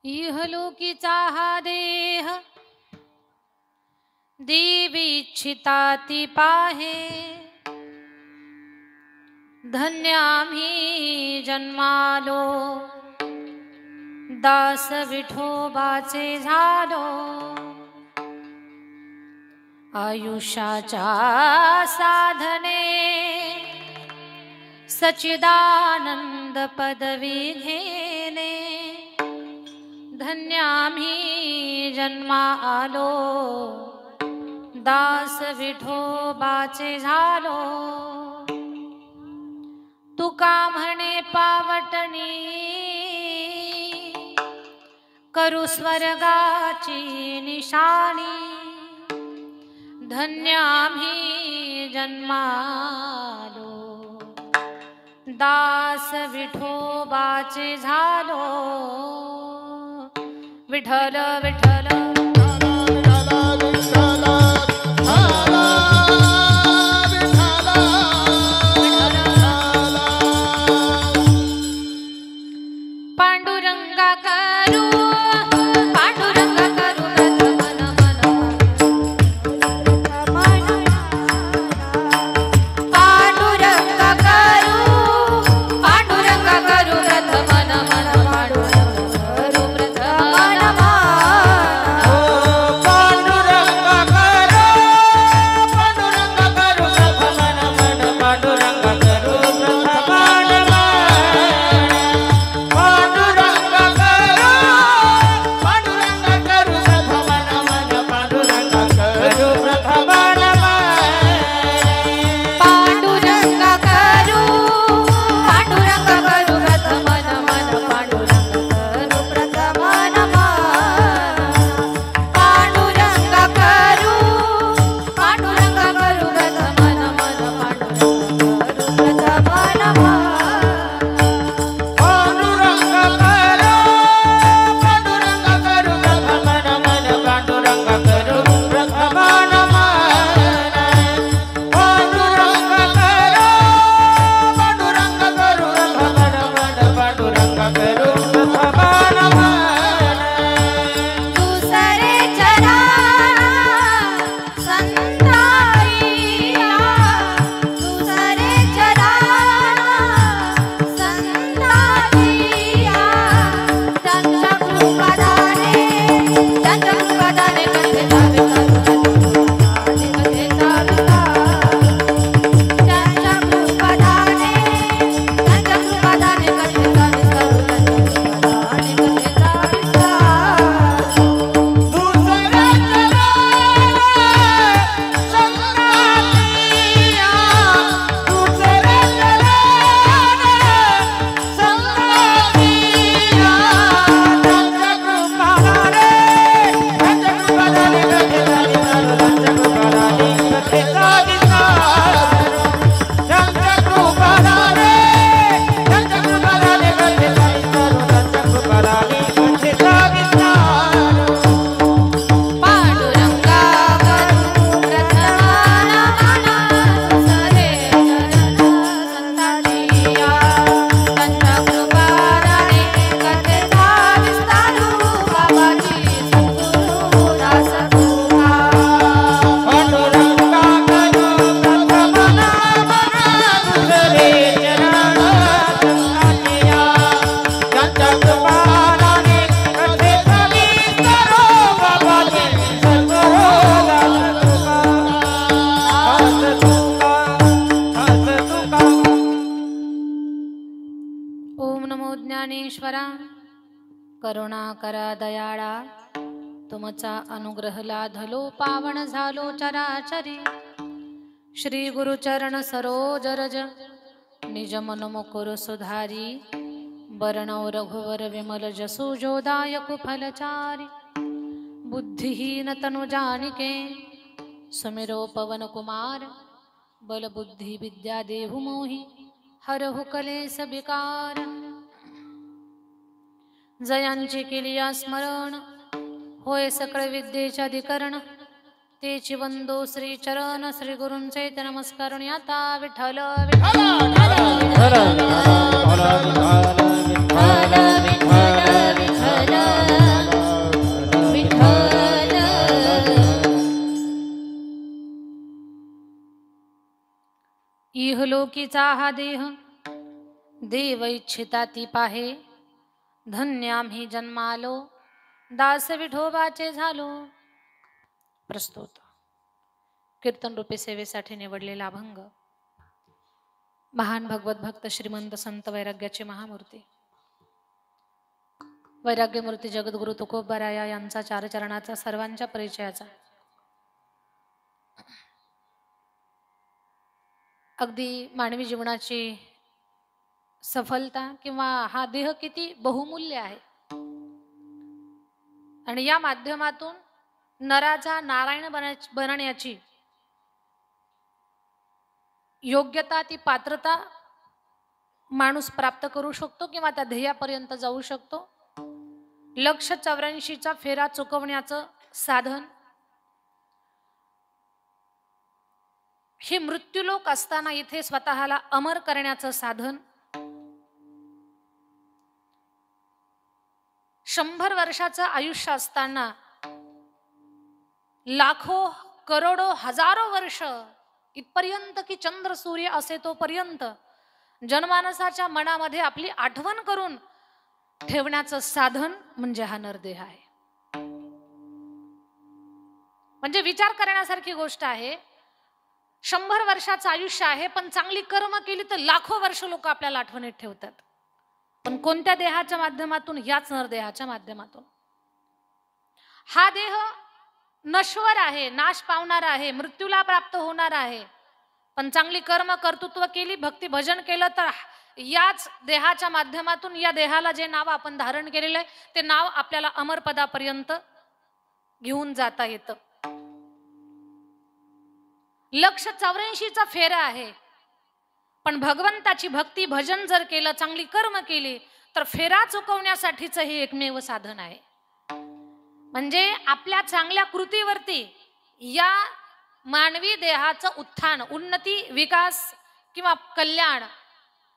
इहलोकीचा हा देह देवीच्छिता ती पाहे, धन्य आम्ही जन्मालो दास विठोबाचे झालो। आयुष्याच्या साधने सच्चिदानंद पदवी घेणे, धन्य आम्ही जन्मा आलो दास विठोबाचे झालो। तुका म्हणे पावटणी करू स्वर्गाची निशाणी, धन्य आम्ही जन्मालो दास विठोबाचे झालो। विठ्ठल विठ्ठल पांडुरंगा करू पांडुरंगा करू पांडुरंगा करू पांडुरंगा करू प्रथम नमन करू प्रथम करुणाकरा दयाळा, तुमचा अनुग्रह लाधलो पावन झालो चराचरी। श्री गुरुचरण सरोज रज निज मन मुकुर सुधारी, बरणौ रघुवर विमल जसु जोदायक फलचारी। बुद्धिहीन तनु जानिके सुमिरो पवन कुमार, बल बुद्धि विद्या देहु मोहि हरहु कलेस विकार। जयांची केलिया स्मरण होय सकळ विद्येचे अधिकरण, तेची वंदो श्री चरण श्री गुरूंचे नमस्कारण। आता विठ्ठल विठ्ठल विठ्ठल विठ्ठल विठ्ठल इहलोकीचा हा देह देव इच्छिता ती पाहे, धन्य आम्ही जन्मालो दास विठोबाचे झालो. प्रस्तुत कीर्तन रूपी सेवेसाठी निवडलेला अभंग. महान भगवत भक्त श्रीमंत संत वैराग्याची महामूर्ती वैराग्यमूर्ती जगद्गुरु तुकोबाराया यांचा चारचरणाचा सर्वांच्या परिचयाचा अगदी मानवी जीवनाची सफलता किंवा हा देह किती बहुमूल्य आहे आणि या माध्यमातून नराचा नारायण बनण्याची योग्यता ती पात्रता माणूस प्राप्त करू शकतो किंवा त्या ध्येयापर्यंत जाऊ शकतो. लक्ष 84चा फेरा चुकवण्याचं साधन हे मृत्यूलोक असताना इथे स्वतःला अमर करण्याचं साधन. 100 वर्षाचं आयुष्य असताना लाखो करोडो हजारो वर्ष इथपर्यंत की चंद्र सूर्य असे तोपर्यंत जनमानसाच्या मनामध्ये आपली आठवण करून ठेवण्याचं साधन म्हणजे हा नरदेह आहे. म्हणजे विचार करण्यासारखी गोष्ट आहे. 100 वर्षाचं आयुष्य आहे पण चांगली कर्म केली तर लाखो वर्ष लोक आपल्याला आठवणीत ठेवतात. पण कोणत्या देहाच्या माध्यमातून? याच नरदेहाच्या माध्यमातून. हा देह नश्वर आहे, नाश पावणार आहे, मृत्यूला प्राप्त होणार आहे. पण चांगली कर्म कर्तृत्व केली, भक्ती भजन केलं तर याच देहाच्या माध्यमातून या देहाला जे नाव आपण धारण केलेलं आहे ते नाव आपल्याला अमरपदापर्यंत घेऊन जाता येतं. लक्ष 84चा फेरा आहे पण भगवंताची भक्ती भजन जर केलं, चांगली कर्म केली तर फेरा चुकवण्यासाठीच हे एकमेव साधन आहे. म्हणजे आपल्या चांगल्या कृतीवरती या मानवी देहाचं उत्थान, उन्नती, विकास किंवा कल्याण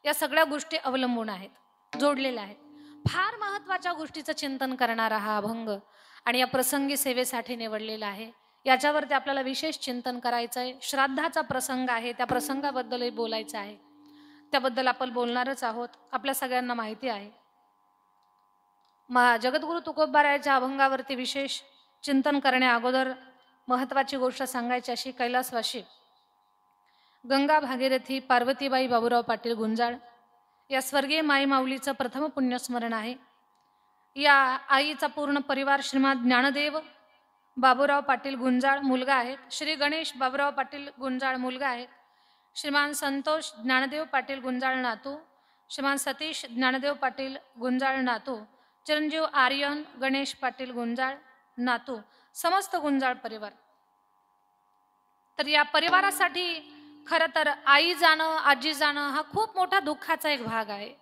या सगळ्या गोष्टी अवलंबून आहेत, जोडलेल्या आहेत. फार महत्वाच्या गोष्टीचं चिंतन करणारा हा अभंग आणि या प्रसंगी सेवेसाठी निवडलेला आहे. याच्यावरती आपल्याला विशेष चिंतन करायचं आहे. श्राद्धाचा प्रसंग आहे, त्या प्रसंगाबद्दलही बोलायचं आहे. त्याबद्दल आपण बोलणारच आहोत. आपल्या सगळ्यांना माहिती आहे जगद्गुरु तुकोबारायाच्या अभंगावरती विशेष चिंतन करण्या अगोदर महत्वाची गोष्ट सांगायची अशी. कैलासवाशी गंगा भागीरथी पार्वतीबाई बाबूराव पाटील गुंजाळ या स्वर्गीय माई माऊलीचं प्रथम पुण्यस्मरण आहे. या आईचा पूर्ण परिवार श्रीमान ज्ञानदेव बाबूराव पाटील गुंजाळ मुलगा आहेत, श्री गणेश बाबूराव पाटील गुंजाळ मुलगा आहेत, श्रीमान संतोष ज्ञानदेव पाटील गुंजाळ नातू, श्रीमान सतीश ज्ञानदेव पाटील गुंजाळ नातू, चिरंजीव आर्यन गणेश पाटील गुंजाळ नातू, समस्त गुंजाळ परिवार. तर या परिवारासाठी खरं तर आई जाणं, आजी जाणं हा खूप मोठा दुःखाचा एक भाग आहे.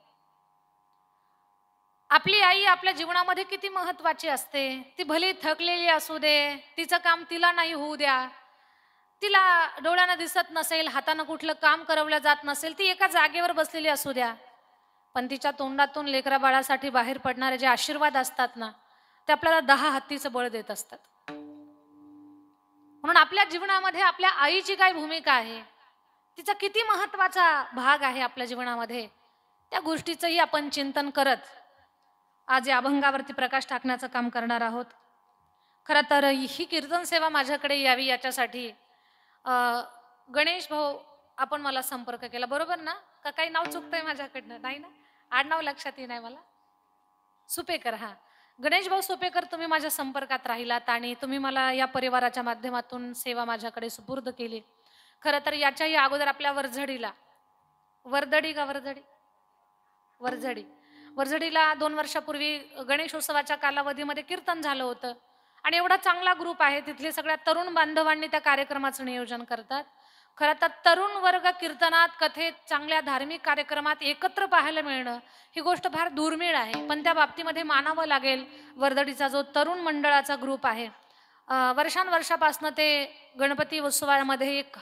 आपली आई आपल्या जीवनामध्ये किती महत्वाची असते. ती भली थकलेली असू दे, तिचं काम तिला नाही होऊ द्या, तिला डोळ्यानं दिसत नसेल, हातानं कुठलं काम करवलं जात नसेल, ती एका जागेवर बसलेली असू द्या, पण तिच्या तोंडातून लेकरा बाळासाठी बाहेर पडणारे जे आशीर्वाद असतात ना ते आपल्याला 10 हत्तीचं बळ देत असतात. म्हणून आपल्या जीवनामध्ये आपल्या आईची काय भूमिका आहे, तिचा किती महत्वाचा भाग आहे आपल्या जीवनामध्ये, त्या गोष्टीचंही आपण चिंतन करत आज या अभंगावरती प्रकाश टाकण्याचं काम करणार आहोत. खरं तर ही कीर्तन सेवा माझ्याकडे यावी याच्यासाठी गणेश भाऊ आपण मला संपर्क केला, बरोबर ना? का काही नाव चुकतंय माझ्याकडनं? नाही ना, आडनाव लक्षात येत नाही मला. सुपेकर, हा गणेश भाऊ सुपेकर, तुम्ही माझ्या संपर्कात राहिलात आणि तुम्ही मला या परिवाराच्या माध्यमातून सेवा माझ्याकडे सुपूर्द केली. खरं तर याच्याही अगोदर आपल्या वर्झडीला, वर्दडी का वर्झडी, वर्झडी, वर्झडीला 2 वर्षापूर्वी गणेशोत्सवाच्या कालावधीमध्ये कीर्तन झालं होतं आणि एवढा चांगला ग्रुप आहे, तिथले सगळ्या तरुण बांधवांनी त्या कार्यक्रमाचं नियोजन करतात. खरं तर तरुण वर्ग कीर्तनात, कथेत, चांगल्या धार्मिक कार्यक्रमात एकत्र पाहायला मिळणं ही गोष्ट फार दुर्मिळ आहे. पण त्या बाबतीमध्ये मानावं लागेल वर्दडीचा जो तरुण मंडळाचा ग्रुप आहे. वर्षांवर्षापासून ते गणपती उत्सवामध्ये एक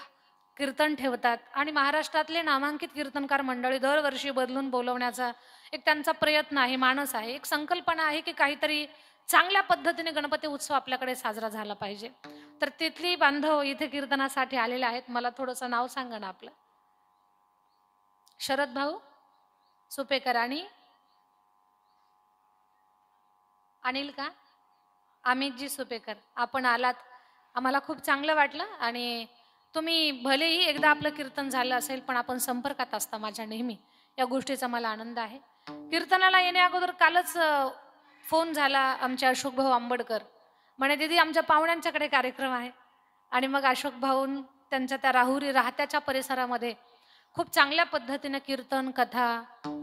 कीर्तन ठेवतात आणि महाराष्ट्रातले नामांकित कीर्तनकार मंडळी दरवर्षी बदलून बोलवण्याचा एक त्यांचा प्रयत्न आहे, मानस आहे, एक संकल्पना आहे की काहीतरी चांगल्या पद्धतीने गणपती उत्सव आपल्याकडे साजरा झाला पाहिजे. तर तिथली बांधव इथे कीर्तनासाठी आलेले आहेत. मला थोडंसं नाव सांगा ना आपलं. शरद भाऊ सुपेकर आणि अनिल का अमितजी सुपेकर, आपण आलात, आम्हाला खूप चांगलं वाटलं. आणि तुम्ही भलेही एकदा आपलं कीर्तन झालं असेल पण आपण संपर्कात असता माझ्या नेहमी, या गोष्टीचा मला आनंद आहे. कीर्तनाला येण्या अगोदर कालच फोन झाला आमचे अशोक भाऊ आंबडकर, म्हणे दीदी आमच्या पाहुण्यांच्याकडे कार्यक्रम आहे. आणि मग अशोक भाऊन त्यांच्या त्या राहुरी राहत्याच्या परिसरामध्ये खूप चांगल्या पद्धतीने कीर्तन कथा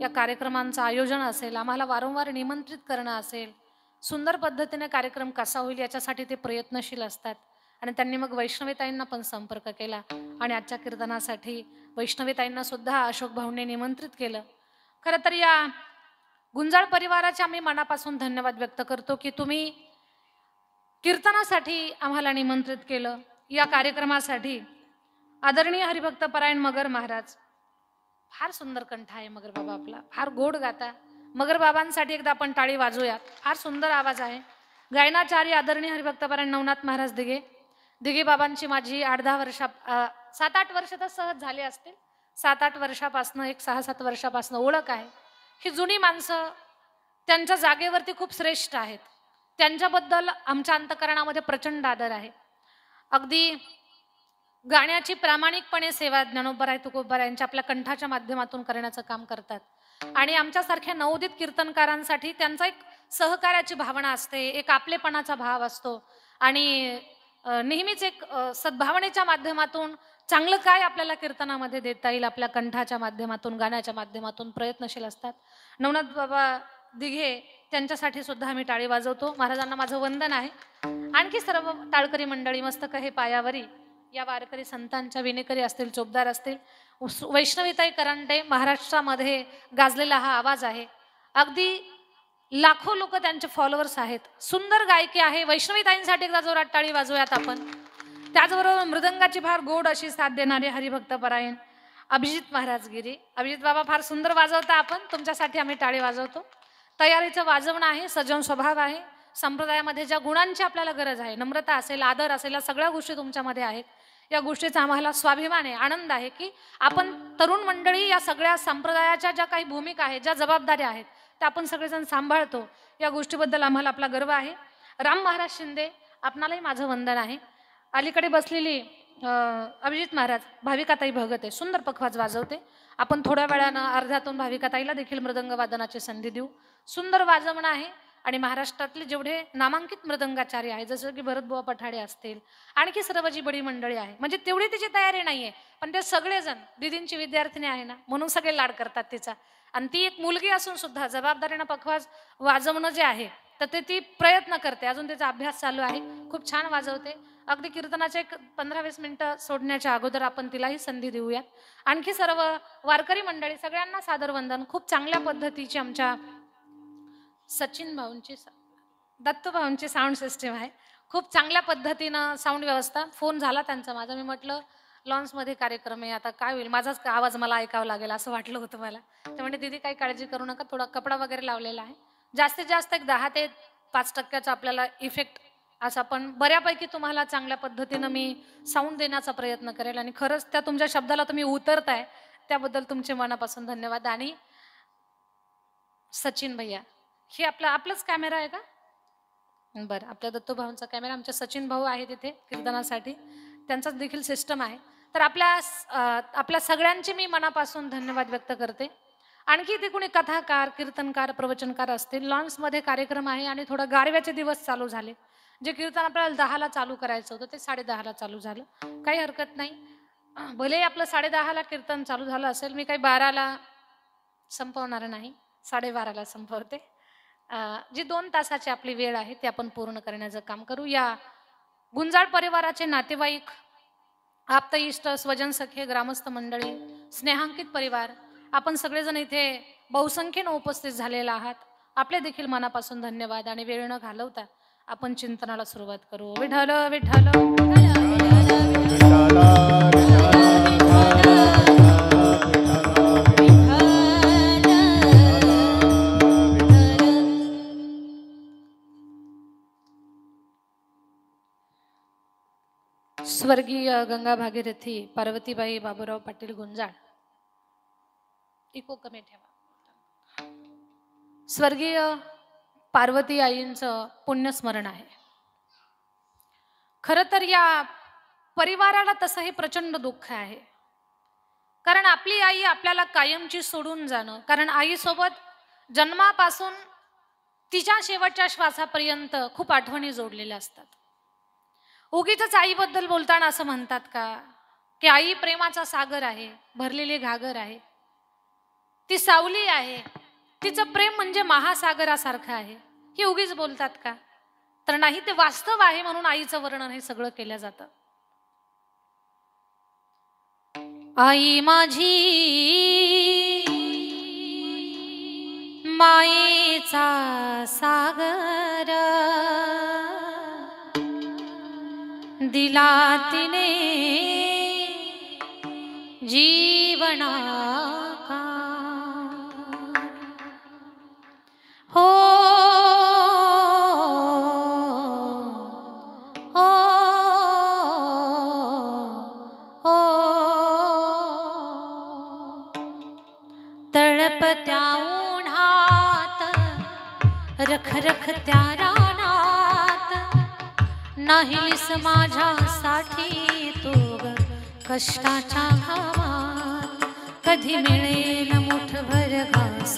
या कार्यक्रमांचं आयोजन असेल, आम्हाला वारंवार निमंत्रित करणं असेल, सुंदर पद्धतीने कार्यक्रम कसा होईल याच्यासाठी ते प्रयत्नशील असतात. आणि त्यांनी मग वैष्णवीताईंना पण संपर्क केला आणि आजच्या कीर्तनासाठी वैष्णवीताईंना सुद्धा अशोक भाऊंनी निमंत्रित केलं. खरं तर या गुंजाळ परिवाराचे आम्ही मनापासून धन्यवाद व्यक्त करतो की तुम्ही कीर्तनासाठी आम्हाला निमंत्रित केलं. या कार्यक्रमासाठी आदरणीय हरिभक्त परायण मगर महाराज, फार सुंदर कंठ आहे मगर बाबा आपला, फार गोड गाता. मगर बाबांसाठी एकदा आपण टाळी वाजूयात, फार सुंदर आवाज आहे. गायनाचार्य आदरणीय हरिभक्त परायण नवनाथ महाराज दिघे, दिघे बाबांची माझी 8-10 वर्षा 7-8 वर्ष तर सहज झाले असतील, 7-8 वर्षापासून 6-7 वर्षापासून ओळख आहे. ही जुनी माणसं त्यांच्या जागेवरती खूप श्रेष्ठ आहेत, त्यांच्याबद्दल आमच्या अंतःकरणामध्ये प्रचंड आदर आहे. अगदी गाण्याची प्रामाणिकपणे सेवा ज्ञानोबराय तुकोबराय यांच्या आपल्या कंठाच्या माध्यमातून करण्याचं काम करतात. आणि आमच्यासारख्या नवोदित कीर्तनकारांसाठी त्यांचा एक सहकार्याची भावना असते, एक आपलेपणाचा भाव असतो आणि नेहमीच एक सद्भावनेच्या माध्यमातून चांगलं काय आपल्याला कीर्तनामध्ये देता येईल आपल्या कंठाच्या माध्यमातून गाण्याच्या माध्यमातून प्रयत्नशील असतात. नवनाथ बाबा दिघे त्यांच्यासाठी सुद्धा आम्ही टाळी वाजवतो. महाराजांना माझं वंदन आहे. आणखी सर्व टाळकरी मंडळी मस्तक हे पायावरी, या वारकरी संतांच्या विनेकरी असतील, चोपदार असतील, वैष्णवीताई करंडे, महाराष्ट्रामध्ये गाजलेला हा आवाज आहे. अगदी लाखो लोक त्यांचे फॉलोअर्स आहेत, सुंदर गायकी आहे. वैष्णवीताईंसाठी एकदा जोरात टाळी वाजवूयात आपण. त्याचबरोबर मृदंगाची फार गोड अशी साथ देणारे हरिभक्त परायण अभिजित महाराज गिरी, अभिजित बाबा फार सुंदर वाजवता, आपण तुमच्यासाठी आम्ही टाळी वाजवतो. तयारीचं वाजवणं आहे, सजन स्वभाव आहे, संप्रदायामध्ये ज्या गुणांची आपल्याला गरज आहे, नम्रता असेल, आदर असेल, या सगळ्या गोष्टी तुमच्यामध्ये आहेत. या गोष्टीचा आम्हाला स्वाभिमान आहे, आनंद आहे की आपण तरुण मंडळी या सगळ्या संप्रदायाच्या ज्या काही भूमिका आहेत, ज्या जबाबदाऱ्या आहेत, त्या आपण सगळेजण सांभाळतो. या गोष्टीबद्दल आम्हाला आपला गर्व आहे. राम महाराज शिंदे, आपणालाही माझं वंदन आहे. अलीकडे बसलेली अभिजित महाराज भाविकाताई भगत आहे, सुंदर पखवाज वाजवते. आपण थोड्या वेळानं अर्ध्यातून भाविकाताईला देखील मृदंग वादनाची संधी देऊ. सुंदर वाजवणं आहे. आणि महाराष्ट्रातले जेवढे नामांकित मृदंगाचार्य आहे, जसं की भरतबुवा पठाडे असतील, आणखी सर्व जी बडी मंडळी आहे, म्हणजे तेवढी तिची तयारी नाहीये, पण ते सगळेजण, दीदींची विद्यार्थिनी आहे ना, म्हणून सगळे लाड करतात तिचा. आणि ती एक मुलगी असून सुद्धा जबाबदारीनं पखवाज वाजवणं जे आहे तर ते ती प्रयत्न करते, अजून त्याचा अभ्यास चालू आहे, खूप छान वाजवते. अगदी कीर्तनाचे एक 15-20 मिनिटं सोडण्याच्या अगोदर आपण तिलाही संधी देऊयात. आणखी सर्व वारकरी मंडळी सगळ्यांना सादर वंदन. खूप चांगल्या पद्धतीची आमच्या सचिन भाऊंची, दत्तू भाऊंची साऊंड सिस्टीम आहे, खूप चांगल्या पद्धतीनं साऊंड व्यवस्था. फोन झाला त्यांचा माझा, मी म्हटलं लॉन्समध्ये कार्यक्रम आहे, आता काय होईल, माझाच आवाज मला ऐकावा लागेल असं वाटलं होतं मला. ते म्हणजे दीदी काही काळजी करू नका, थोडा कपडा वगैरे लावलेला आहे, जास्तीत जास्त एक 10 ते 5% आपल्याला इफेक्ट असा, पण बऱ्यापैकी तुम्हाला चांगल्या पद्धतीनं मी साऊंड देण्याचा प्रयत्न करेल. आणि खरंच त्या तुमच्या शब्दाला तुम्ही उतरताय त्याबद्दल तुमचे मनापासून धन्यवाद. आणि सचिन भैया, हे आपलाच कॅमेरा आहे का? बरं, आपल्या दत्तू भाऊंचा कॅमेरा, आमच्या सचिन भाऊ आहे तिथे कीर्तनासाठी, त्यांचाच देखील सिस्टम आहे. तर आपल्या सगळ्यांचे मी मनापासून धन्यवाद व्यक्त करते. आणखी ते कोणी कथाकार, कीर्तनकार, प्रवचनकार असतील, लॉन्समध्ये कार्यक्रम आहे आणि थोडं गारव्याचे दिवस चालू झाले. जे कीर्तन आपल्याला 10ला चालू करायचं होतं ते 10:30ला चालू झालं, काही हरकत नाही. भले आपलं 10:30ला कीर्तन चालू झालं असेल, मी काही 12ला संपवणार नाही, 12:30ला संपवते. जी 2 तासाची आपली वेळ आहे ती आपण पूर्ण करण्याचं काम करू. या गुंजाळ परिवाराचे नातेवाईक, आप्त इष्ट, स्वजन सखे, ग्रामस्थ मंडळी, स्नेहांकित परिवार, आपण सगळेजण इथे बहुसंख्येनं उपस्थित झालेला आहात. आपले देखील मनापासून धन्यवाद. आणि वेळ न घालवता आपण चिंतनाला सुरुवात करू. विठ्ठल विठ्ठल स्वर्गीय गंगा भागीरथी पार्वतीबाई बाबूराव पाटील गुंजाळ इको कमी ठेवा. स्वर्गीय पार्वती आईंचं पुण्यस्मरण आहे. खरं तर या परिवाराला तसं हे प्रचंड दुःख आहे, कारण आपली आई आपल्याला कायमची सोडून जाणं, कारण आईसोबत जन्मापासून तिच्या शेवटच्या श्वासापर्यंत खूप आठवणी जोडलेल्या असतात. उगीच आईबद्दल बोलताना असं म्हणतात का की आई प्रेमाचा सागर आहे, भरलेली घागर आहे, ती सावली आहे, तिचं प्रेम म्हणजे महासागरासारखं आहे, ही उगीच बोलतात का? तर नाही, ते वास्तव आहे, म्हणून आईचं वर्णन हे सगळं केलं जातं. आई माझी मायेचा सागर, दिला तिने जीवना का. हो हो हो तळपत्या उन्हात, रखरखत्या रानात, नाहीस माझ्यासाठी तू ग कष्टाच्या घामात. कधी मिळेल मुठभर घास,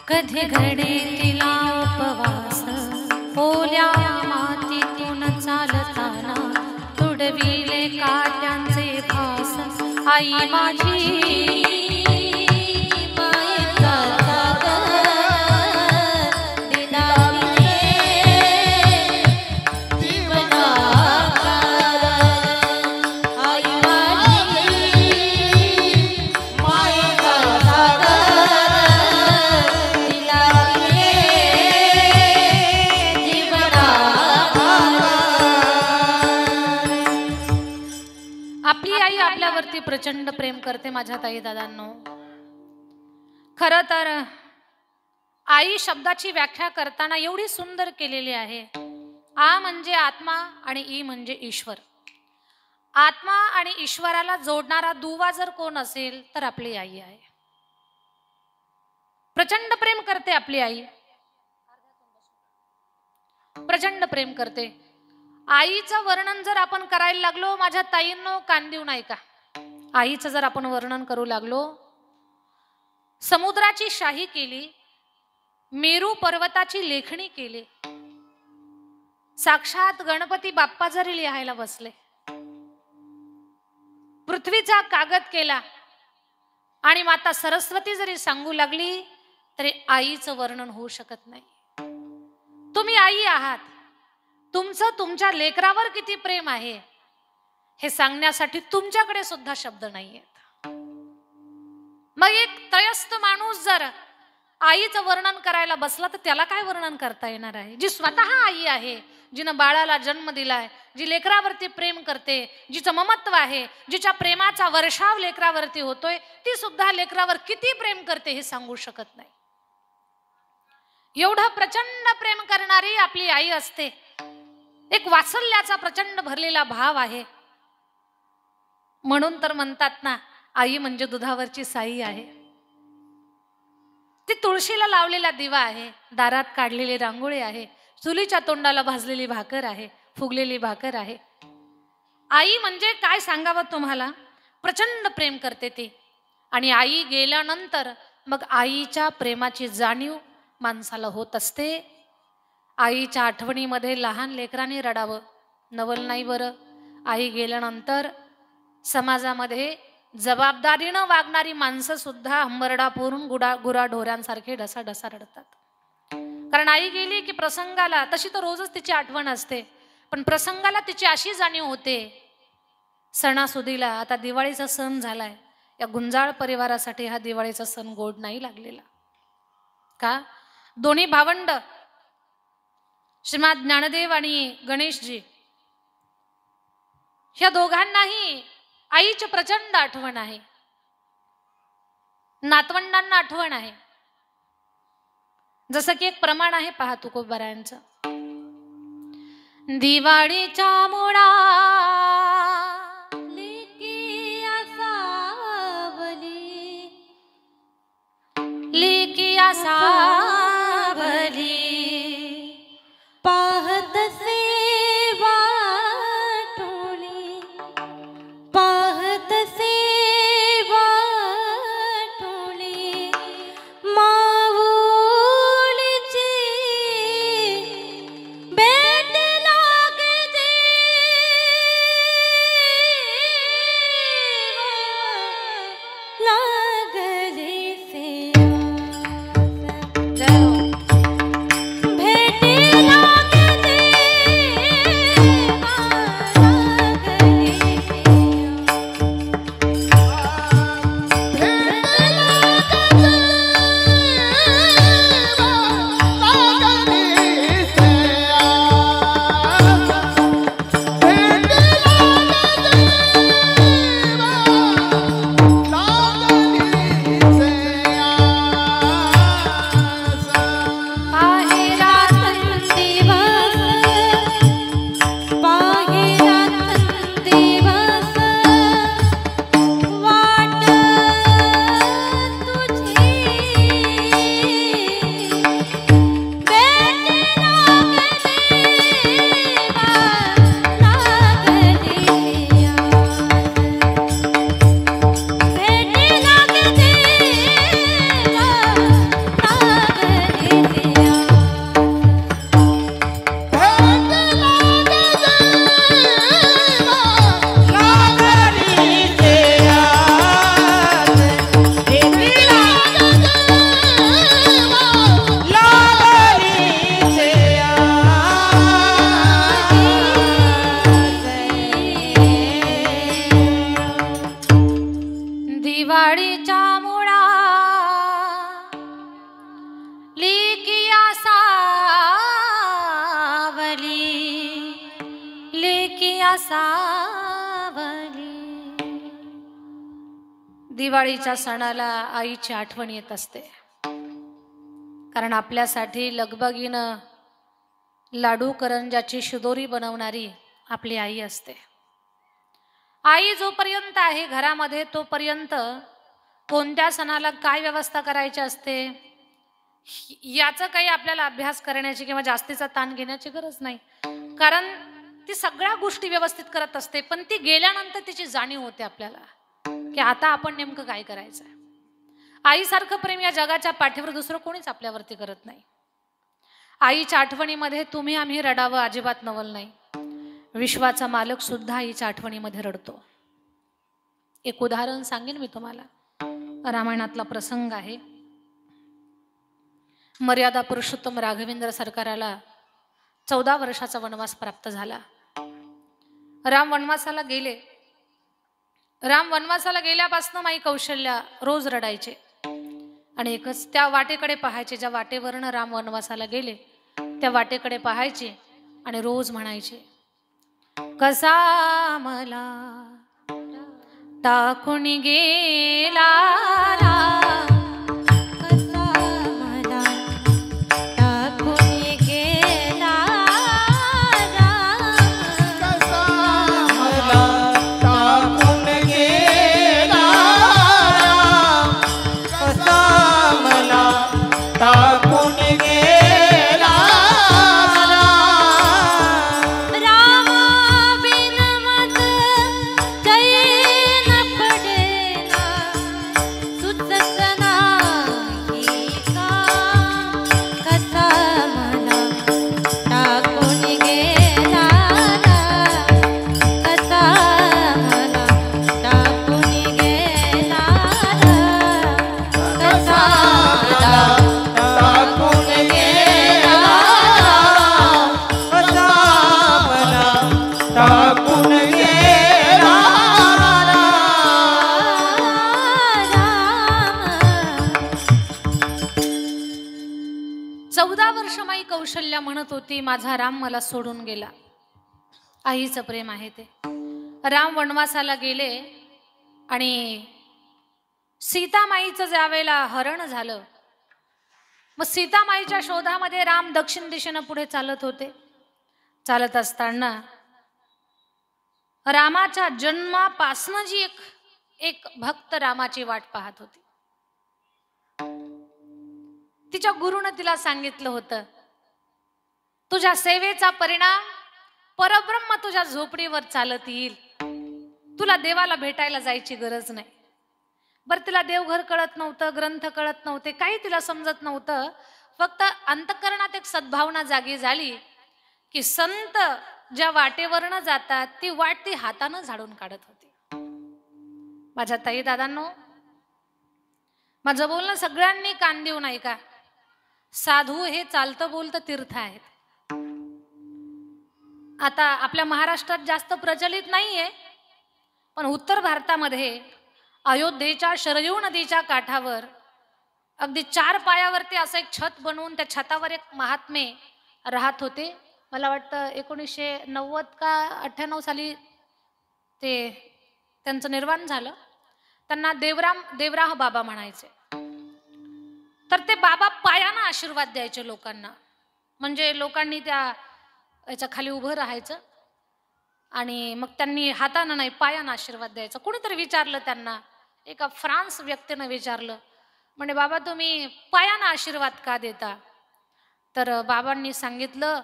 कधी घडे तिला उपवास. ओल्या मातीतून चालताना तुडविले काट्यांचे भास. आई माझी प्रचंड प्रेम करते. माझ्या ताई दादांनो, खरं तर आई शब्दाची व्याख्या करताना एवढी सुंदर केलेली आहे. आ म्हणजे आत्मा आणि ई म्हणजे ईश्वर. आत्मा आणि ईश्वराला जोडणारा दुवा जर कोण असेल तर आपली आई आहे. प्रचंड प्रेम करते आपली आई, प्रचंड प्रेम करते. आईचं वर्णन जर आपण करायला लागलो, माझ्या ताईंनो कान देऊ नये का, आईचं जर आपण वर्णन करू लागलो, समुद्राची शाही केली, मेरू पर्वताची लेखणी केली, साक्षात गणपती बाप्पा जरी लिहायला बसले, पृथ्वीचा कागद केला आणि माता सरस्वती जरी सांगू लागली तरी आईचं वर्णन होऊ शकत नाही. तुम्ही आई आहात, तुमचं तुमच्या लेकरावर किती प्रेम आहे हे सांगण्यासाठी तुमच्याकडे सुद्धा शब्द नाहीयेत. मग एक तयस्थ माणूस जर आईचं वर्णन करायला बसला तर त्याला काय वर्णन करता येणार आहे? जी स्वतः आई आहे, जिनं बाळाला जन्म दिलाय, जी लेकरावरती प्रेम करते, जिचं ममत्व आहे, जिच्या प्रेमाचा वर्षाव लेकरावरती होतोय, ती सुद्धा लेकरावर किती प्रेम करते हे सांगू शकत नाही. एवढं प्रचंड प्रेम करणारी आपली आई असते. एक वात्सल्याचा प्रचंड भरलेला भाव आहे. म्हणून तर म्हणतात ना, आई म्हणजे दुधावरची साई आहे. ती तुळशीला लावलेला दिवा आहे, दारात काढलेली रांगोळी आहे, चुलीच्या तोंडाला भाजलेली भाकर आहे, फुगलेली भाकर आहे. आई म्हणजे काय सांगावं तुम्हाला, प्रचंड प्रेम करते ती. आणि आई गेल्यानंतर मग आईच्या प्रेमाची जाणीव माणसाला होत असते. आईच्या आठवणीमध्ये लहान लेकरांनी रडावं, नवल नाही बरं. आई गेल्यानंतर समाजामध्ये जबाबदारीनं वागणारी माणसं सुद्धा हंबरडा पुरून गुराढोऱ्यांसारखे ढसाढसा रडतात. कारण आई गेली की प्रसंगाला, तशी तर रोजच तिची आठवण असते, पण प्रसंगाला तिची अशी जाणीव होते. सणासुदीला आता दिवाळीचा सण झालाय, या गुंजाळ परिवारासाठी हा दिवाळीचा सण गोड नाही लागलेला का? दोन्ही भावंड श्रीमाद ज्ञानदेव आणि गणेशजी, ह्या दोघांनाही आईची प्रचंड आठवण आहे, नातवंडांना आठवण आहे. जसं की एक प्रमाण आहे पहा तुकोबारायांचं. दिवाळीच्या मुळा लेकी सावली पाहत सेवा टोळी पाहत सेवा टोळी माऊलीची भेट लागे देवा लागले सेवा जय हो. भेटी लागे देवा लागले दिवाळीच्या मुळा लेकिया सावली लेकिया सावली. दिवाळीच्या सणाला आईची आठवण येत असते, कारण आपल्यासाठी लगबगीनं लाडू करंजाची शिदोरी बनवणारी आपली आई असते. आई जोपर्यंत आहे घरामध्ये तोपर्यंत कोणत्या सणाला काय व्यवस्था करायची असते याचा काही आपल्याला अभ्यास करण्याची किंवा जास्तीचा ताण घेण्याची गरज नाही, कारण ती सगळ्या गोष्टी व्यवस्थित करत असते. पण ती गेल्यानंतर तिची जाणीव होते आपल्याला की आता आपण नेमकं काय करायचं. आईसारखं प्रेम या जगाच्या पाठीवर दुसरं कोणीच आपल्यावरती करत नाही. आईच्या आठवणीमध्ये तुम्ही आम्ही रडावं अजिबात नवल नाही. विश्वाचा मालक सुद्धा आईच्या आठवणीमध्ये रडतो. एक उदाहरण सांगेन मी तुम्हाला. रामायणातला प्रसंग आहे. मर्यादा पुरुषोत्तम राघवेंद्र सरकाराला 14 वर्षाचा वनवास प्राप्त झाला. राम वनवासाला गेले. राम वनवासाला गेल्यापासून माई कौशल्या रोज रडायचे आणि एकच त्या वाटेकडे पाहायचे. ज्या वाटेवरनं राम वनवासाला गेले त्या वाटेकडे पाहायचे आणि रोज म्हणायचे, कसा मला टाकून गेला राम, कसा मला टाकून गेला राम, कसा मला टाकून गेला राम, कसा मला टाकून गेला राम. रामा बिन मज चैन पडेना, सुचत नाही का, कसा मला टाकून गेला राम, कसा मला टाकून गेला राम, कसा मला टाकून गेला राम, कसा मला टाकून गेला राम. 14 वर्ष माई कौशल्या म्हणत होती, माझा राम मला सोडून गेला. आईचं प्रेम आहे ते. राम वनवासाला गेले आणि सीतामाईचं ज्यावेळेला हरण झालं, मग सीतामाईच्या शोधामध्ये राम दक्षिण दिशेनं पुढे चालत होते. चालत असताना रामाच्या जन्मापासनं जी एक भक्त रामाची वाट पाहत होती. तिच्या गुरुनं तिला सांगितलं होतं, तुझ्या सेवेचा परिणाम परब्रह्म तुझ्या झोपडीवर चालत येईल, तुला देवाला भेटायला जायची गरज नाही. बरं, तिला देवघर कळत नव्हतं, ग्रंथ कळत नव्हते, काही तिला समजत नव्हतं. फक्त अंतःकरणात एक सद्भावना जागी झाली की संत ज्या वाटेवरनं जातात ती वाट ती हातानं झाडून काढत होती. माझ्या ताई दादांनो, माझं बोलणं सगळ्यांनी कान देऊन ऐका. साधू हे चालतं बोलतं तीर्थ आहेत. आता आपल्या महाराष्ट्रात जास्त प्रचलित नाहीये, पण उत्तर भारतामध्ये अयोध्येच्या शरयू नदीच्या काठावर अगदी 4 पायावरती असं एक छत बनवून त्या छतावर एक महात्मे राहत होते. मला वाटतं 1990 का 98 साली ते त्यांचं निर्वाण झालं. त्यांना देवराह बाबा म्हणायचे. तर ते बाबा पायानं आशीर्वाद द्यायचे लोकांना. म्हणजे लोकांनी त्या याच्या खाली उभं राहायचं आणि मग त्यांनी हातानं नाही पायानं आशीर्वाद द्यायचा. कोणीतरी विचारलं त्यांना, एका फ्रान्स व्यक्तीनं विचारलं, म्हणजे बाबा तुम्ही पायानं आशीर्वाद का देता? तर बाबांनी सांगितलं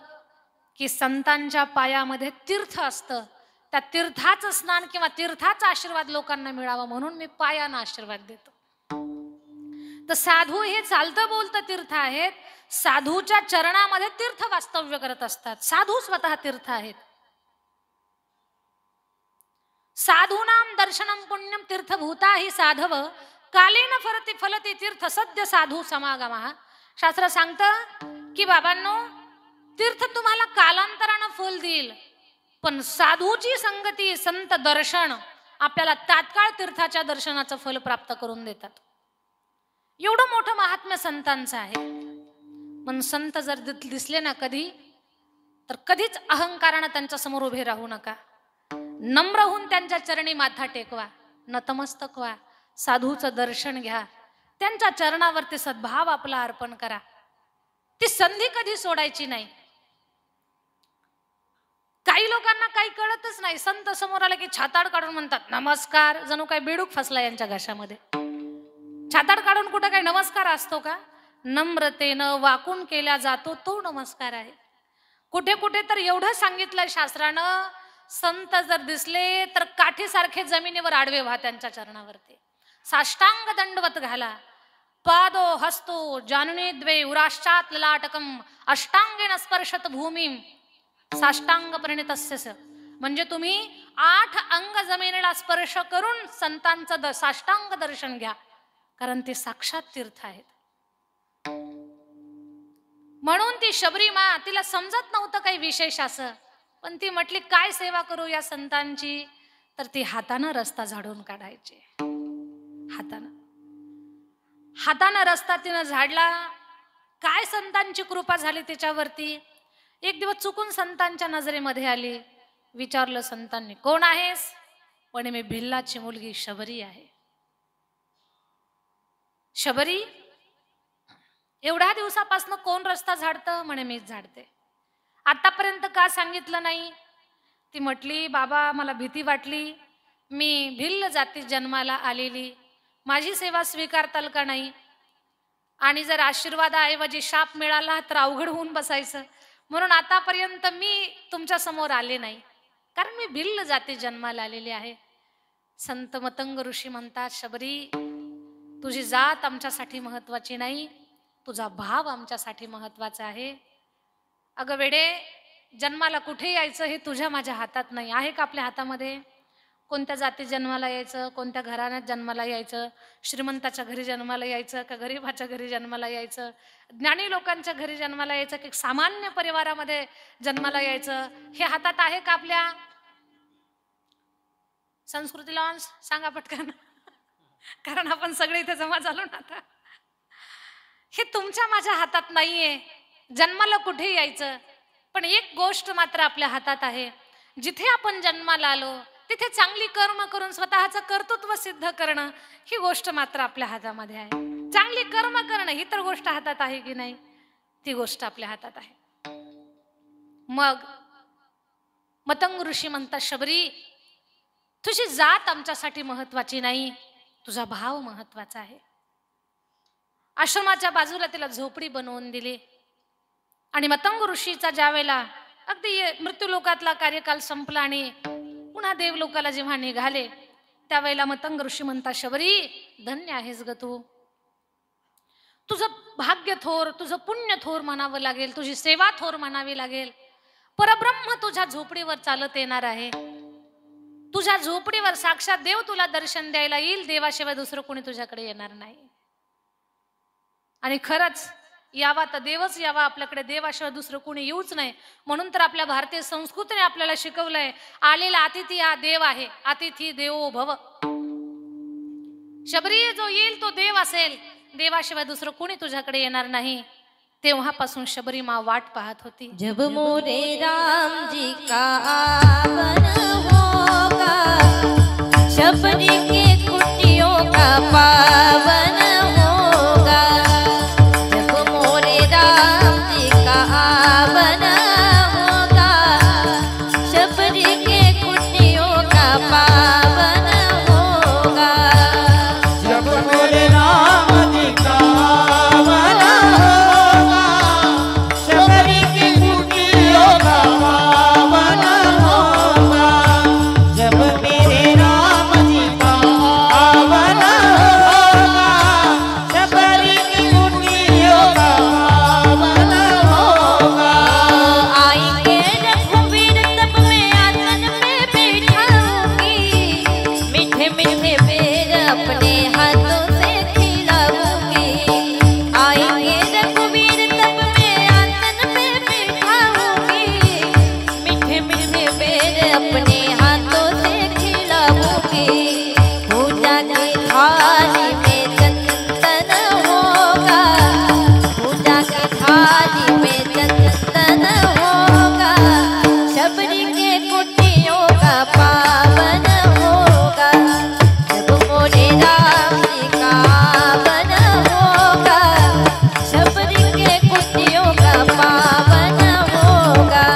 की संतांच्या पायामध्ये तीर्थ असतं, त्या तीर्थाचं स्नान किंवा तीर्थाचा आशीर्वाद लोकांना मिळावा म्हणून मी पायानं आशीर्वाद देतो. तर साधू हे चालतं बोलतं तीर्थ आहेत. साधूच्या चरणामध्ये तीर्थ वास्तव्य करत असतात. साधू स्वतः तीर्थ आहेत. साधूनाम दर्शनम पुण्यम तीर्थभूता ही साधव कालेन फलती तीर्थ सद्य साधू समागमः. शास्त्र सांगतं की बाबांनो, तीर्थ तुम्हाला कालांतरानं फल देईल, पण साधूची संगती, संत दर्शन आपल्याला तात्काळ तीर्थाच्या दर्शनाचं फल प्राप्त करून देतात. एवढं मोठं महात्म्य संतांचं आहे. पण संत जर दिसले ना कधी, तर कधीच अहंकारानं त्यांच्या समोर उभे राहू नका. नम्र होऊन त्यांच्या चरणी माथा टेकवा, नतमस्तक व्हा, साधूचं दर्शन घ्या, त्यांच्या चरणावरती सद्भाव आपला अर्पण करा. ती संधी कधी सोडायची नाही. काही लोकांना काही कळतच नाही. संत समोर आले की छाताड काढून म्हणतात नमस्कार, जणू काही बेडूक फसला यांच्या घशामध्ये. छाताड काढून कुठं काही नमस्कार असतो का? नम्रतेनं वाकून केला जातो तो नमस्कार आहे. कुठे कुठे तर एवढं सांगितलंय शास्त्रानं, संत जर दिसले तर काठीसारखे जमिनीवर आडवे व्हा त्यांच्या चरणावरती, साष्टांग दंडवत घाला. पादो हस्तो जानुने द्वे उराश्चात ललाटकम अष्टांगेन स्पर्शत भूमी साष्टांग परिणितस्य. म्हणजे तुम्ही 8 अंग जमिनीला स्पर्श करून संतांचं साष्टांग दर्शन घ्या, कारण ते साक्षात तीर्थ आहेत. म्हणून ती शबरी मा, तिला समजत नव्हतं काही विशेष असं, पण ती म्हटली काय सेवा करू या संतांची? तर ती हातानं रस्ता झाडून काढायची. हातानं रस्ता तिनं झाडला. काय संतांची कृपा झाली तिच्यावरती. एक दिवस चुकून संतांच्या नजरेमध्ये आली. विचारलं संतांनी, कोण आहेस? म्हणे मी भिल्लाची मुलगी शबरी आहे. शबरी, एवढ्या दिवसापासून कोण रस्ता झाडतं? म्हणे मीच झाडते. आतापर्यंत का सांगितलं नाही? ती म्हटली, बाबा मला भीती वाटली, मी भिल्ल जाती जन्माला आलेली, माझी सेवा स्वीकारताल का नाही? आणि जर आशीर्वादाऐवजी शाप मिळाला तर अवघड होऊन बसायचं, म्हणून आतापर्यंत मी तुमच्या समोर आले नाही, कारण मी भिल्ल जाती जन्माला आलेली आहे. संत मतंग ऋषी म्हणतात, शबरी तुझी जात आमच्यासाठी महत्वाची नाही, तुझा भाव आमच्यासाठी महत्वाचा आहे. अगं वेडे, जन्माला कुठे यायचं हे तुझ्या माझ्या हातात नाही. आहे का आपल्या हातामध्ये? कोणत्या जातीत जन्माला यायचं, कोणत्या घराण्यात जन्माला यायचं, श्रीमंताच्या घरी जन्माला यायचं का गरीबाच्या घरी जन्माला यायचं, ज्ञानी लोकांच्या घरी जन्माला यायचं की सामान्य परिवारामध्ये जन्माला यायचं, हे हातात आहे का आपल्या? संस्कृती लॉन्स सांगा पटकन, कारण आपण सगळे इथे जमा झालो ना आता. हे तुमच्या माझ्या हातात नाहीये जन्माला कुठे यायचं, पण एक गोष्ट मात्र आपल्या हातात आहे. जिथे आपण जन्माला आलो तिथे चांगली कर्म करून स्वतःचं कर्तृत्व सिद्ध करणं, ही गोष्ट मात्र आपल्या हातामध्ये आहे. चांगली कर्म करणं ही तर गोष्ट हातात आहे की नाही? ती गोष्ट आपल्या हातात आहे. मग मतंग ऋषी म्हणतात, शबरी तुझी जात आमच्यासाठी महत्वाची नाही, तुझा भाव महत्वाचा आहे. आश्रमाच्या बाजूला तिला झोपडी बनवून दिली. आणि मतंग ऋषीचा ज्या वेळेला अगदी मृत्यूलोकातला कार्यकाल संपला आणि पुन्हा देवलोकाला जेव्हा निघाले त्यावेळेला मतंग ऋषी म्हणता, शबरी धन्य आहेस ग तू, तुझं भाग्य थोर, तुझं पुण्य थोर म्हणावं लागेल, तुझी सेवा थोर म्हणावी लागेल. परब्रह्म तुझ्या झोपडीवर चालत येणार आहे. तुझ्या झोपडीवर साक्षात देव तुला दर्शन द्यायला येईल. देवाशिवाय दुसरं कोणी तुझ्याकडे येणार नाही. आणि खरंच यावा तर देवच यावा आपल्याकडे, देवाशिवाय दुसरं कोणी येऊच नाही. म्हणून तर आपल्या भारतीय संस्कृतीने आपल्याला शिकवलंय, आलेला अतिथी हा देव आहे. अतिथी देवो भव. शबरी जो येईल तो देव असेल, देवाशिवाय दुसरं कोणी तुझ्याकडे येणार नाही. तेव्हापासून शबरी माँ वाट पाहत होती. जब मोरे राम जी का आवन होगा, शबरी के कुटियों का पावन होगा. जब मोरे राम जी का आवन होगा, शबरी के कुटियों का पावन होगा. जब मोरे राम जी का आवन होगा, शबरी की कुटियों का पावन होगा. जब मेरे राम जी का आवन होगा, शबरी की कुटियों का पावन होगा. आएंगे रघुवीर तब मैं आंगन में बैठाऊंगी, मीठे मीठे बेर अपने हाथों से खिलाऊंगी. आएंगे रघुवीर तब मैं आंगन में बैठाऊंगी, मीठे मीठे बेर अपने हाथों से खिलाऊंगी. पूजा की थाली में चंदन होगा, पूजा की थाली में चंदन होगा. शबरी के कुटियों का पावन होगा. जब मोरे राम जी का आवन होगा, शबरी के कुटियों का पावन होगा.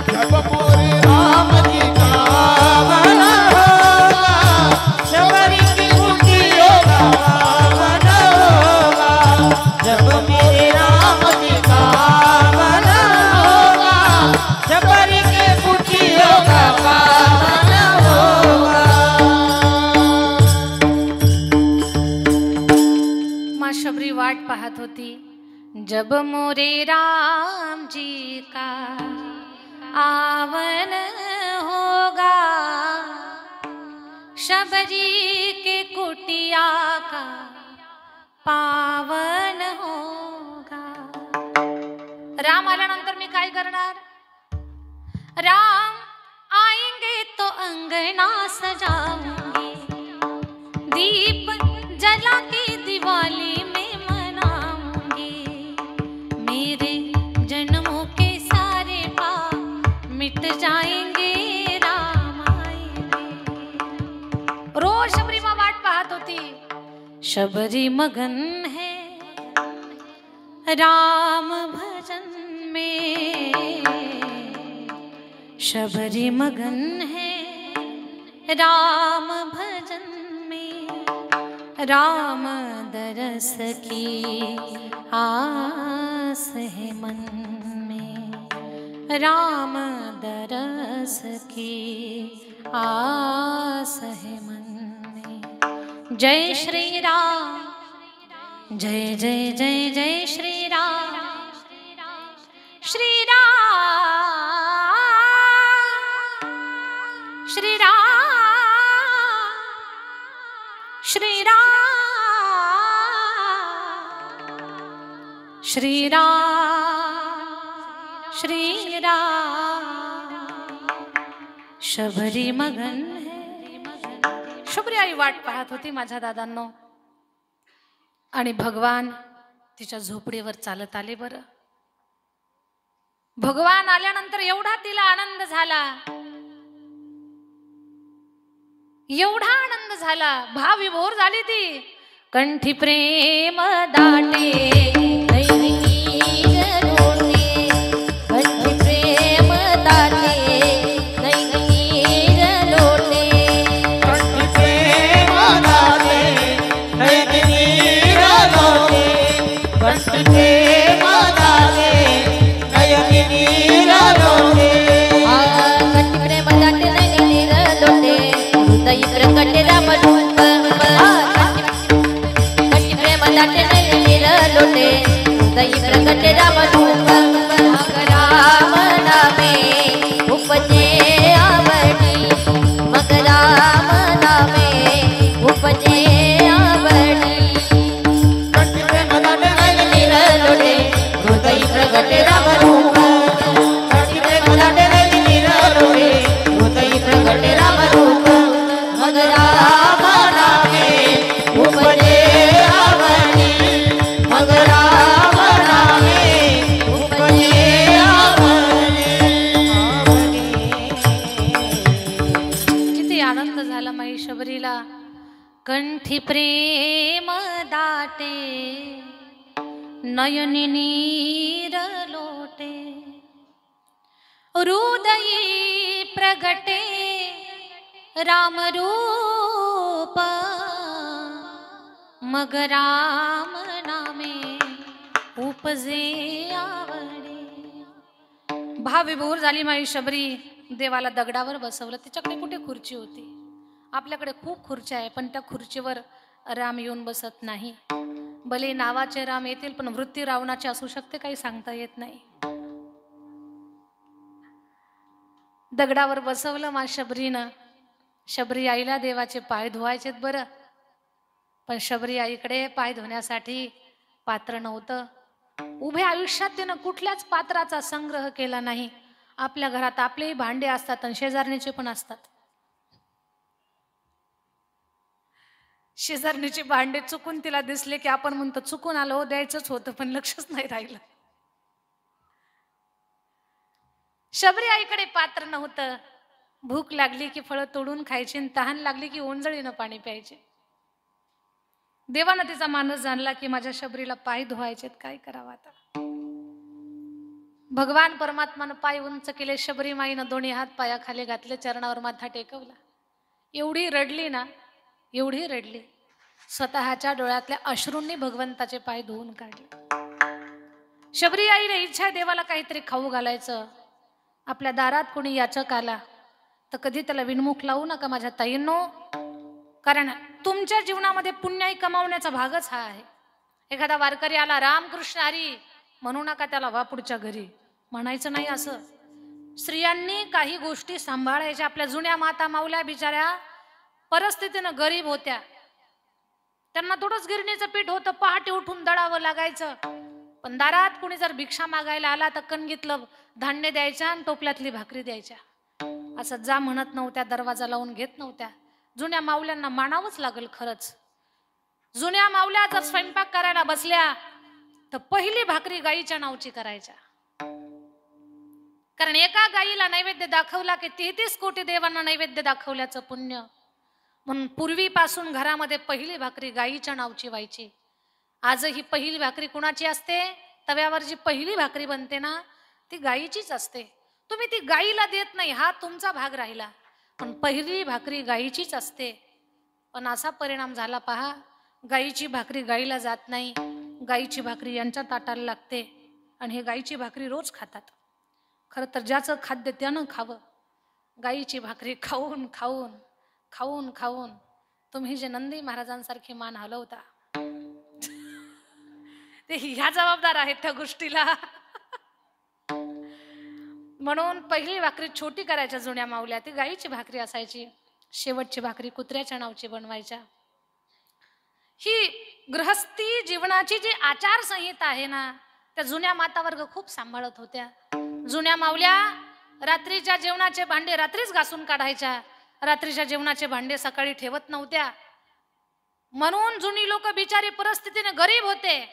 जब मोरे राम जी का आवन होगा, शबरी की कुटियों का पावन होगा. जब मेरे राम जी का आवन होगा, शबरी की कुटियों का पावन होगा. माँ शबरी वाट पाहत होती. जब मोरे राम जी का आवन होगा, शबरी के कुटिया का पावन होगा. राम आल्यानंतर मी काय करणार? राम आएंगे तो अंगना सजाऊंगी, दीप जला के दिवाली में मनाऊंगी. मेरे जन्मों के सारे पाप मिट जाएंगे, राम आएंगे. रोज शबरी माँ वाट पाहत होती. शबरी मगन है राम भजन में, शबरी मगन है राम भजन में. राम दरस की आस है मन में, राम दरस की आस है मन में. जय श्री राम, जय जय जय जय श्री राम. श्री राम, श्री राम, श्री राम, श्री राम, श्री राम. शबरी मगन है. शबरी आई वाट पाहत होती माझ्या दादांनो. आणि भगवान तिच्या झोपडीवर चालत आले. बरं, भगवान आल्यानंतर एवढा तिला आनंद झाला, एवढा आनंद झाला, भावविभोर झाली ती. कंठी प्रेम दाटे नैनीर लोटे, कंठी प्रेम दाटे नैनीर लोटे. कंठी प्रेम दाटे नैनीर लोटे, प्रेम दाटे नयनी नीर लोटे कंठी प्रेम दाटे नयनी नीर लोटे हृदय प्रकट राम रूप कंठी प्रेम दाटे नयनी नीर लोटे हृदय प्रकट राम रूप मग राम नामे उपजे आवडी मग राम नामे उपजे आवडी कंठी प्रेम दाटे नयनी नीर लोटे हृदय प्रकट राम रूप कंठी प्रेम दाटे नयनी नीर लोटे हृदय प्रकट राम रूप मग राम नामे उपजे आवडी मग राम नामे उपजे किती आनंद झाला माई शबरीला. कंठी प्रेम दाटे नयनी नीर लोटे हृदयी प्रगटे राम रूप मग राम नामे उपजे आवडे. भावविभोर झाली माई शबरी. देवाला दगडावर बसवलं. तिच्याकडे कुठे खुर्ची होती? आपल्याकडे खूप खुर्च्या आहे, पण त्या खुर्चीवर राम येऊन बसत नाही. भले नावाचे राम येतील, पण वृत्ती रावणाची असू शकते, काही सांगता येत नाही. दगडावर बसवलं मा शबरीनं. शबरी आईला देवाचे पाय धुवायचेत बरं, पण शबरी आईकडे पाय धुण्यासाठी पात्र नव्हतं. उभ्या आयुष्यात तिनं कुठल्याच पात्राचा संग्रह केला नाही. आपल्या घरात आपलेही भांडे असतात आणि शेजारणीचे पण असतात. शेजारणीचे भांडे चुकून तिला दिसले की आपण म्हणतो चुकून आलो, द्यायचंच होतं, पण लक्षच नाही राहिलं. शबरी आईकडे पात्र नव्हतं. भूक लागली की फळं तोडून खायची, तहान लागली की ओंजळीनं पाणी प्यायचे. देवानं तिचा मानस जाणला की माझ्या शबरीला पाय धुवायचेत, काय करावं आता. भगवान परमात्मानं पाय उंच केले. शबरी माईनं दोन्ही हात पायाखाली घातले, चरणावर माथा टेकवला. एवढी रडली ना, एवढी रडली, स्वतःच्या डोळ्यातल्या अश्रूंनी भगवंताचे पाय धुवून काढले. शबरी आईने इच्छा देवाला काहीतरी खाऊ घालायचं. आपल्या दारात कोणी याचक आला तर कधी त्याला विनमुख लावू नका माझ्या ताईंनो, कारण तुमच्या जीवनामध्ये पुण्याई कमावण्याचा भागच हा आहे. एखादा वारकरी आला, रामकृष्ण हरी म्हणू नका त्याला, वा पुढच्या घरी म्हणायचं नाही. असं स्त्रियांनी काही गोष्टी सांभाळायच्या. आपल्या जुन्या माता माऊल्या बिचाऱ्या परिस्थितीनं गरीब होत्या. त्यांना थोडंच गिरणीचं पीठ होतं, पहाटे उठून दळावं लागायचं. पण दारात कोणी जर भिक्षा मागायला आला तर कणगीतलं धान्य द्यायच्या आणि टोपल्यातली भाकरी द्यायच्या. असं जा म्हणत नव्हत्या, दरवाजा लावून घेत नव्हत्या. जुन्या माऊल्यांना मानावंच लागल खरंच. जुन्या माऊल्या जर स्वयंपाक करायला बसल्या तर पहिली भाकरी गाईच्या नावची करायच्या. कारण एका गाईला नैवेद्य दाखवला की 33 कोटी देवांना नैवेद्य दाखवल्याचं पुण्य. म्हणून पूर्वीपासून घरामध्ये पहिली भाकरी गाईच्या नावची व्हायची. आजही पहिली भाकरी कुणाची असते? तव्यावर जी पहिली भाकरी बनते ना, ती गाईचीच असते. तुम्ही ती गाईला देत नाही, हा तुमचा भाग राहिला, पण पहिली भाकरी गाईचीच असते. पण असा परिणाम झाला पहा, गाईची भाकरी गाईला जात नाही, गाईची भाकरी यांच्या ताटाला लागते आणि हे गाईची भाकरी रोज खातात. खरं तर ज्याचं खाद्य त्यानं खावं. गाईची भाकरी खाऊन खाऊन खाऊन खाऊन तुम्ही जे नंदी महाराजांसारखे मान हलवता ते ह्या जबाबदार आहेत त्या गोष्टीला. म्हणून पहिली भाकरी छोटी करायच्या जुन्या माऊल्या, ती गाईची भाकरी असायची. शेवटची भाकरी कुत्र्याच्या नावची बनवायच्या. ही गृहस्थी जीवनाची जी आचारसंहिता आहे ना, त्या जुन्या माता वर्ग खूप सांभाळत होत्या. जुन्या माऊल्या रात्रीच्या जेवणाचे भांडे रात्रीच घासून काढायच्या. रात्रीच्या जेवणाचे भांडे सकाळी ठेवत नव्हत्या. म्हणून जुनी लोक बिचारी परिस्थितीने गरीब होते,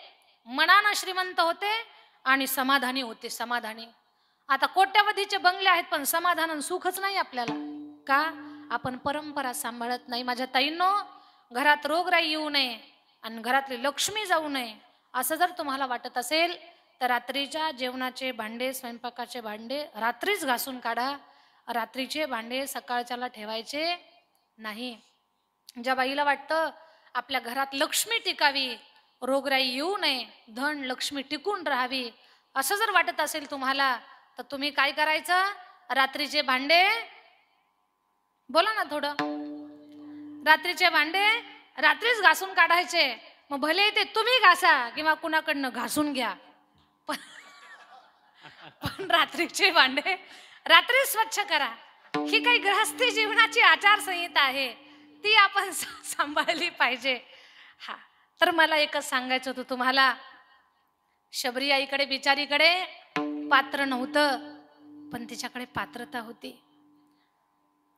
मनानं श्रीमंत होते आणि समाधानी होते. समाधानी. आता कोट्यावधीचे बंगले आहेत पण समाधान आणि सुखच नाही आपल्याला. का? आपण परंपरा सांभाळत नाही. माझ्या ताईंनो, घरात रोगराई येऊ नये आणि घरातली लक्ष्मी जाऊ नये असं जर तुम्हाला वाटत असेल तर रात्रीच्या जेवणाचे भांडे, स्वयंपाकाचे भांडे रात्रीच घासून काढा. रात्रीचे भांडे सकाळच्याला ठेवायचे नाही. ज्या बाईला वाटतं आपल्या घरात लक्ष्मी टिकावी, रोगराई येऊ नये, धन लक्ष्मी टिकून राहावी असं जर वाटत असेल तुम्हाला, तर तुम्ही काय करायचं, रात्रीचे भांडे, बोला ना थोडं, रात्रीचे भांडे रात्रीच घासून काढायचे. मग भले ते तुम्ही घासा किंवा कुणाकडनं घासून घ्या, पण रात्रीचे भांडे रात्री स्वच्छ करा. ही काही गृहस्थी जीवनाची आचारसंहिता आहे, ती आपण सांभाळली पाहिजे. हा, तर मला एकच सांगायचं होतं तुम्हाला, शबरी आईकडे बिचारीकडे पात्र नव्हतं, पण तिच्याकडे पात्रता होती.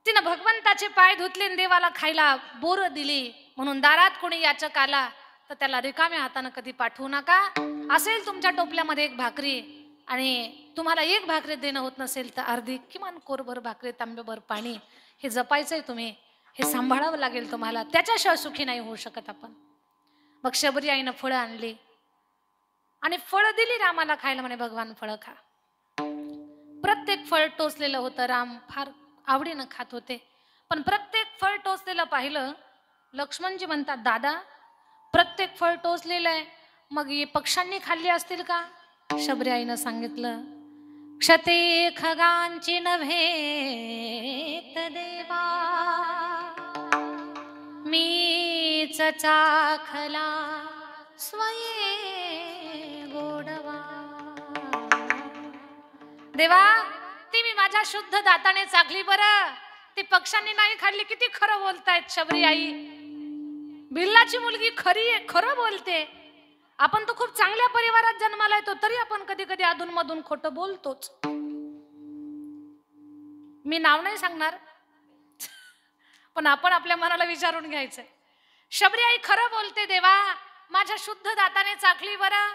तिनं भगवंताचे पाय धुतले, देवाला खायला बोरं दिली, म्हणून दारात कोणी याचक आला तर त्याला रिकाम्या हातानं कधी पाठवू नका. असेल तुमच्या टोपल्यामध्ये एक भाकरी आणि तुम्हाला एक भाकरी देणं होत नसेल तर अर्धी किमान कोरभर भाकरी, तांब्याभर पाणी, हे जपायचंय तुम्ही, हे सांभाळावं लागेल तुम्हाला, त्याच्याशिवाय सुखी नाही होऊ शकत आपण. मग शबरी आईनं फळं आणली आणि फळं दिली रामाला खायला, म्हणे भगवान फळं खा. प्रत्येक फळ टोचलेलं होतं, राम फार आवडीनं खात होते. पण प्रत्येक फळ टोचलेलं पाहिलं, लक्ष्मणजी म्हणतात, दादा प्रत्येक फळ टोचलेलं आहे, मग हे पक्ष्यांनी खाल्ली असतील का? शबरी आईनं सांगितलं, क्षते खगांची नव्हे देवा, मीच चाखला स्वये गोडवा. देवा, ती मी माझ्या शुद्ध दाताने चाखली बरं, ती पक्ष्यांनी नाही खाल्ली. किती खरं बोलतायत शबरी आई, भिल्लाची मुलगी खरी आहे, खरं बोलते. आपण तर खूप चांगल्या परिवारात जन्माला येतो, तरी आपण कधी कधी अधून मधून खोटं बोलतोच. मी नाव नाही सांगणार, पण आपण आपल्या मनाला विचारून घ्यायचं. शबरी आई खरं बोलते, देवा माझ्या शुद्ध दाताने चाखली बरं.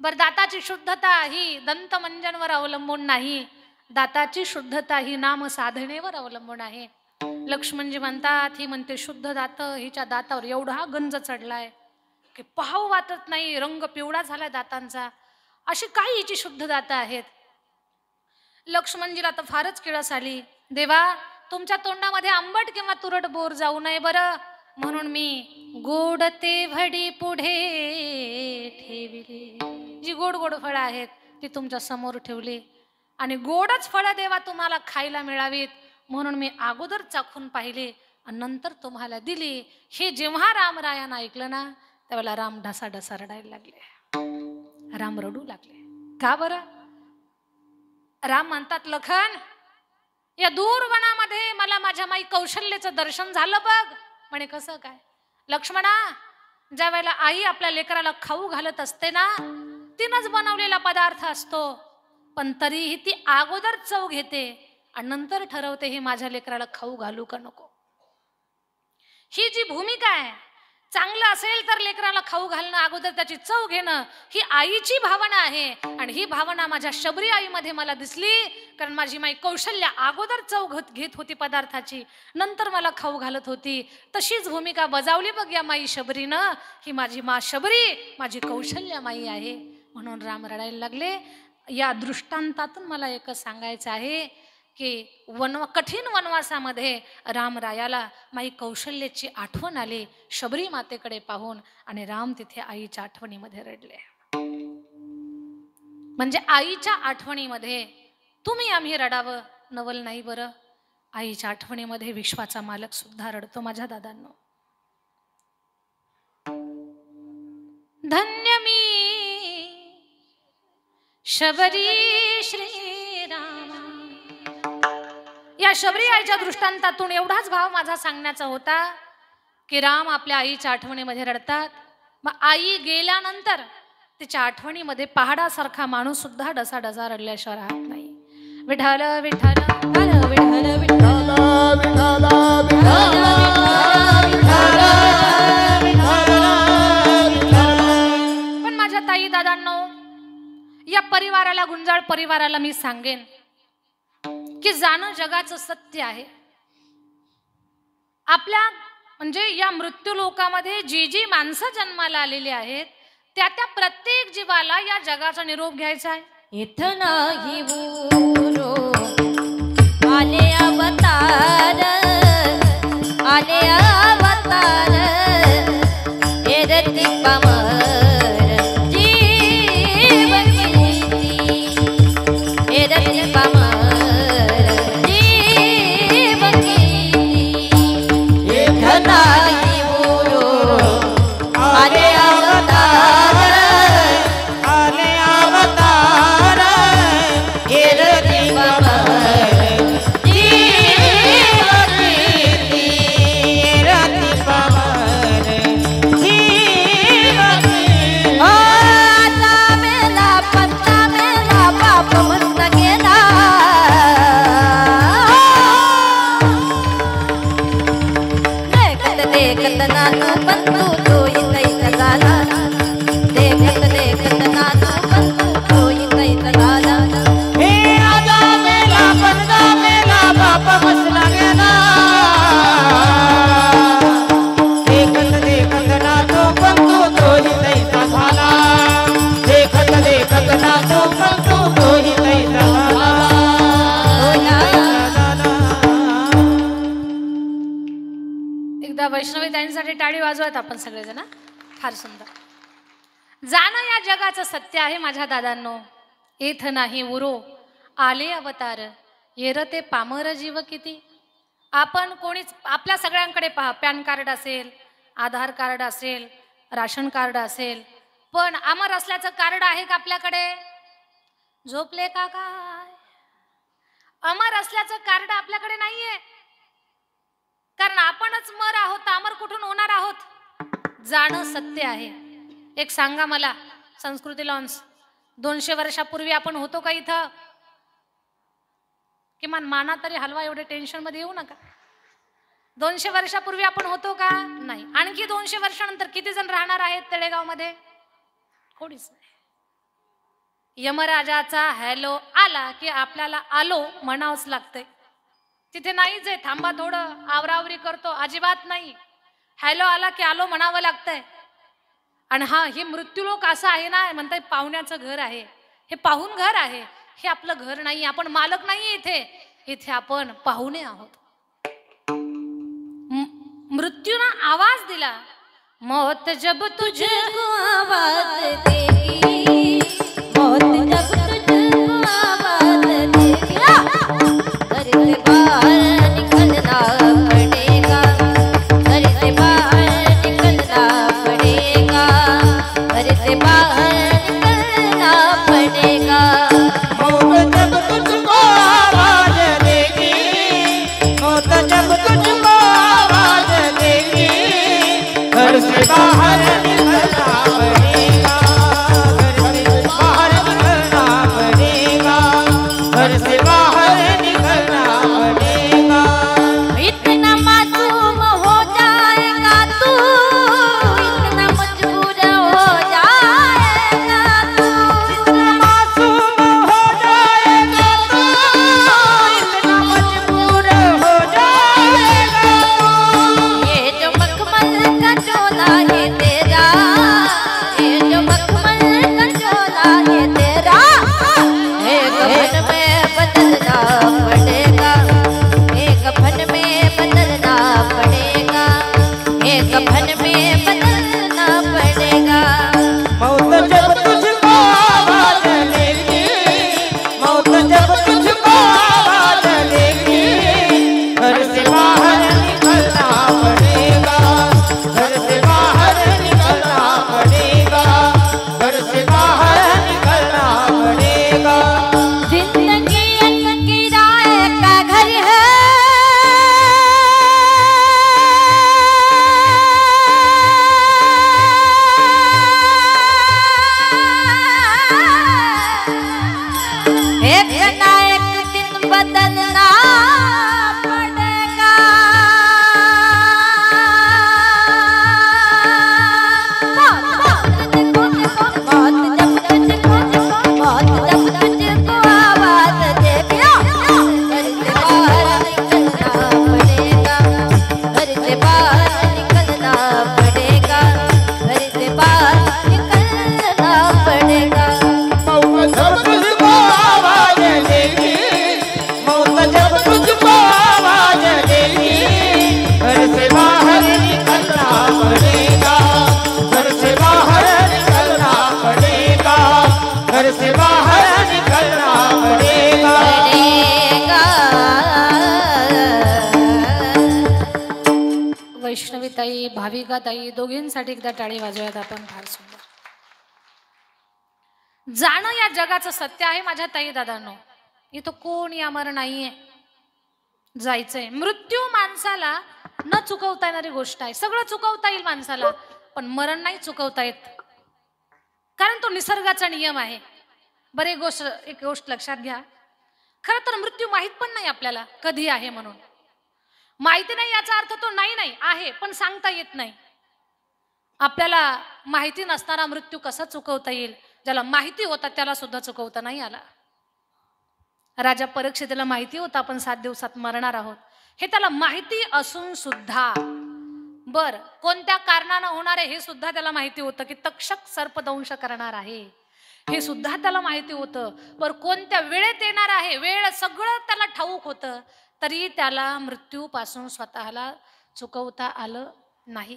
दाताची शुद्धता ही दंतमंजनवर अवलंबून नाही, दाताची शुद्धता ही नाम साधनेवर अवलंबून आहे. लक्ष्मणजी म्हणतात, ही म्हणते शुद्ध दात, हिच्या दातावर एवढा गंज चढलाय की पाहावं वाटत नाही, रंग पिवळा झालाय दातांचा. अशी काही हिची शुद्ध दात आहेत. लक्ष्मणजीला तर फारच किळस आली, देवा तुमच्या तोंडामध्ये आंबट किंवा तुरट बोर जाऊ नये बरं, म्हणून मी गोड ते भडी पुढे ठेवली. जी गोड गोड फळं आहेत ती तुमच्या समोर ठेवली, आणि गोडच फळं देवा तुम्हाला खायला मिळावीत म्हणून मी अगोदर चाखून पाहिली आणि नंतर तुम्हाला दिली. हे जेव्हा रामरायानं ऐकलं ना, त्यावेळेला राम ढसाढसा रडायला लागले, राम रडू लागले. का बरं? राम म्हणतात, लखन या दूर वनामध्ये मला माझ्या माई कौशल्याचं दर्शन झालं बघ. म्हणे कसं काय? लक्ष्मणा, ज्या वेळेला आई आपल्या लेकराला खाऊ घालत असते ना, तिनंच बनवलेला पदार्थ असतो, पण तरीही ती अगोदर चव घेते आणि नंतर ठरवते ही माझ्या लेकराला खाऊ घालू का नको. ही जी भूमिका आहे, चांगलं असेल तर लेकराला खाऊ घालणं, अगोदर त्याची चव घेणं, ही आईची भावना आहे. आणि ही भावना माझ्या शबरी आईमध्ये मला दिसली, कारण माझी माई कौशल्या अगोदर चव घेत होती पदार्थाची, नंतर मला खाऊ घालत होती. तशीच भूमिका बजावली बघ या माई शबरीनं. ही माझी मा शबरी माझी कौशल्या माई आहे. म्हणून राम रडायला लागले. या दृष्टांतातून मला एकच सांगायचं आहे की कठीण वनवासामध्ये रामरायाला माई कौशल्याची आठवण आली शबरी मातेकडे पाहून, आणि राम तिथे आईच्या आठवणीमध्ये रडले. म्हणजे आईच्या आठवणीमध्ये तुम्ही आम्ही रडावं नवल नाही बरं. आईच्या आठवणीमध्ये विश्वाचा मालक सुद्धा रडतो माझ्या दादांनो. धन्य मी शबरी श्रीराम. या शबरी आईच्या दृष्टांतातून एवढाच भाव माझा सांगण्याचा होता की राम आपल्या आईच्या आठवणीमध्ये रडतात. मग आई गेल्यानंतर तिच्या आठवणीमध्ये पहाडासारखा माणूस सुद्धा डसाडसा रडल्याशिवाय राहत नाही. विठ्ठल विठ्ठल विठ्ठल विठ्ठल विठ्ठल. पण माझ्या ताई दादांनो, या परिवाराला, गुंजाळ परिवाराला मी सांगेन की जाणं जगाचं सत्य आहे. आपल्या म्हणजे या मृत्यू लोकामध्ये जी जी माणसं जन्माला आलेली आहेत, त्या त्या प्रत्येक जीवाला या जगाचा निरोप घ्यायचा आहे. इथं नाही उरो आले अवतार, आले अवतार, एरती पवन देखत देखत नानू बंधू तो इथं झाला देखत देखत नानू बंधू तो इथं झाला हे आजा मेला बनगा मेला बाप बसला गेला देखत देखत ना तो बंधू तोही तैसा झाला देखत देखत ना तो बंधू तोही तैसा झाला एकदा वैष्णवी त्यांच्यासाठी टाळी वाजवत आपण सगळेजण. फार सुंदर. जाणं या जगाचं सत्य आहे माझ्या दादांनो. येथ नाही उरो आले अवतार येर ते पामर जीव किती. आपण कोणीच आपल्या सगळ्यांकडे पहा, पॅन कार्ड असेल, आधार कार्ड असेल, राशन कार्ड असेल, पण अमर असल्याचं कार्ड आहे का आपल्याकडे? झोपले का काय? अमर असल्याचं कार्ड आपल्याकडे नाहीये, कारण आपणच मर आहोत. अमर कुठून होणार आहोत? जाणं सत्य आहे. एक सांगा मला, संस्कृती लॉन्स 200 वर्षापूर्वी आपण होतो का इथं? किमान माना तरी हलवा, एवढे टेन्शन मध्ये येऊ नका. 200 वर्षापूर्वी आपण होतो का? नाही. आणखी 200 वर्षानंतर किती जण राहणार आहेत तळेगाव मध्ये? कोणीच नाही. यमराजाचा हॅलो आला की आपल्याला आलो म्हणावंच लागतंय. तिथे नाहीच आहे थांबा थोडं आवरावरी करतो, अजिबात नाही. हॅलो आला की आलो म्हणावं लागतंय. आणि हा, हे मृत्यूलोक असं आहे ना, म्हणताय पाहुण्याचं घर आहे, हे पाहून घर आहे. हे आपलं घर नाही, आपण मालक नाही इथे. इथे आपण पाहुणे आहोत. मृत्यूनं आवाज दिला, मौत जब तुझको आवाज देगी मौत जब तुझको आवाज देगी घर से बाहर निकलना पड़ेगा घर से बाहर निकलना पड़ेगा घर से बाहर निकलना पड़ेगा मौत जब तुझको आवाज देगी मौत जब तुझको आवाज देगी घर से बाहर निकलना पड़ेगा घर से बाहर निकलना पड़ेगा इतना मासूम हो जाएगा तू इतना मजबूर हो जाएगा तू इतना मासूम हो जाएगा तू इतना मजबूर हो जाएगा तू ये जो मखमल का चोला है तेरा ये जो मखमल का चोला है तेरा एक फन में बदलना पड़ेगा एक फन में बदलना पड़ेगा एक फन में बदलना पड़ेगा मौत जब तुझको आवाज देगी मौत जब तुझको आवाज देगी घर से बाहर निकलना पड़ेगा घर से बाहर निकलना पड़ेगा घर से बाहर निकलना पड़ेगा जिंदगी एक किराए का घर है एक ना एक दिन बदलना पड़ेगा मौत जब तुझको आवाज देगी घर से बाहर निकलना पड़ेगा घर से बाहर निकलना पड़ेगा घर से बाहर निकलना पड़ेगा मौत जब तुझको आवाज देगी मौत जब तुझको आवाज देगी घर से बाहर निकलना पड़ेगा घर से बाहर निकलना पड़ेगा घर से बाहर निकलना पड़ेगा वैष्णवी ताई, भाविका ताई दोघींसाठी एकदा टाळी वाजवूयात आपण. फार सुंदर. जाणं या जगाचं सत्य आहे माझ्या ताई दादांनो. इथं कोणी अमर नाहीये, जायचंय. मृत्यू माणसाला न चुकवता येणारी गोष्ट आहे. सगळं चुकवता येईल माणसाला, पण मरण नाही चुकवता येत, कारण तो निसर्गाचा नियम आहे. बरे एक गोष्ट लक्षात घ्या, खरं तर मृत्यू माहीत पण नाही आपल्याला कधी आहे म्हणून. माहिती नाही याचा अर्थ तो नाही नाही आहे पण सांगता येत नाही. आपल्याला माहिती नसणारा मृत्यू कसा चुकवता येईल? ज्याला माहिती होता त्याला सुद्धा चुकवता नाही आला. राजा परीक्षितला माहिती होता आपण 7 दिवसात मरणार आहोत, हे त्याला माहिती असून सुद्धा बर कोणत्या कारणानं होणार आहे हे सुद्धा त्याला माहिती होतं की तक्षक सर्पदंश करणार आहे, हे सुद्धा त्याला माहिती होतं. बर कोणत्या वेळेत येणार आहे वेळ सगळं त्याला ठाऊक होतं, तरी त्याला मृत्यूपासून स्वतःला चुकवता आलं नाही.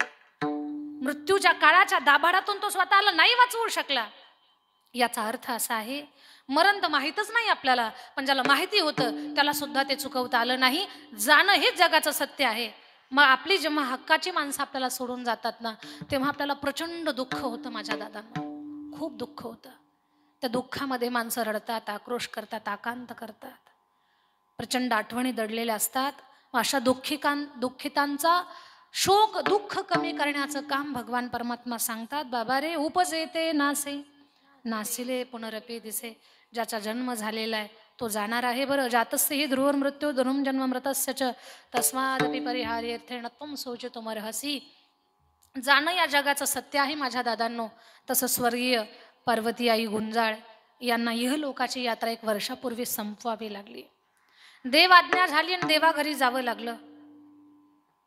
मृत्यूच्या काळाच्या दाभाडातून तो स्वतःला नाही वाचवू शकला. याचा अर्थ असा आहे मरण तर माहीतच नाही आपल्याला, पण ज्याला माहिती होतं त्याला सुद्धा ते चुकवता आलं नाही. जाणं हेच जगाचं सत्य आहे. मग आपली जेव्हा हक्काची माणसं आपल्याला सोडून जातात ना, तेव्हा आपल्याला प्रचंड दुःख होतं. माझ्या दादांना खूप दुःख होतं. त्या दुःखामध्ये माणसं रडतात, आक्रोश करतात, आकांत करतात, प्रचंड आठवणी दडलेल्या असतात. अशा दुःखितांचा शोक दुःख कमी करण्याचं काम भगवान परमात्मा सांगतात. बाबा रे उपजेते नासे नासिले पुनरपी दिसे. ज्याचा जन्म झालेला आहे तो जाणार आहे. बरं जातस्य हि ध्रुवर मृत्यू धनुम जन्म मृतस्य च तस्मादपि परिहार्यर्थेन त्वं शोचितुमर्हसि. जाणं या जगाचं सत्य आहे माझ्या दादांनो. तसं स्वर्गीय पार्वती आई गुंजाळ यांना इहलोकाची यात्रा 1 वर्षापूर्वी संपवावी लागली. देव आज्ञा झाली आणि देवाघरी जावं लागलं.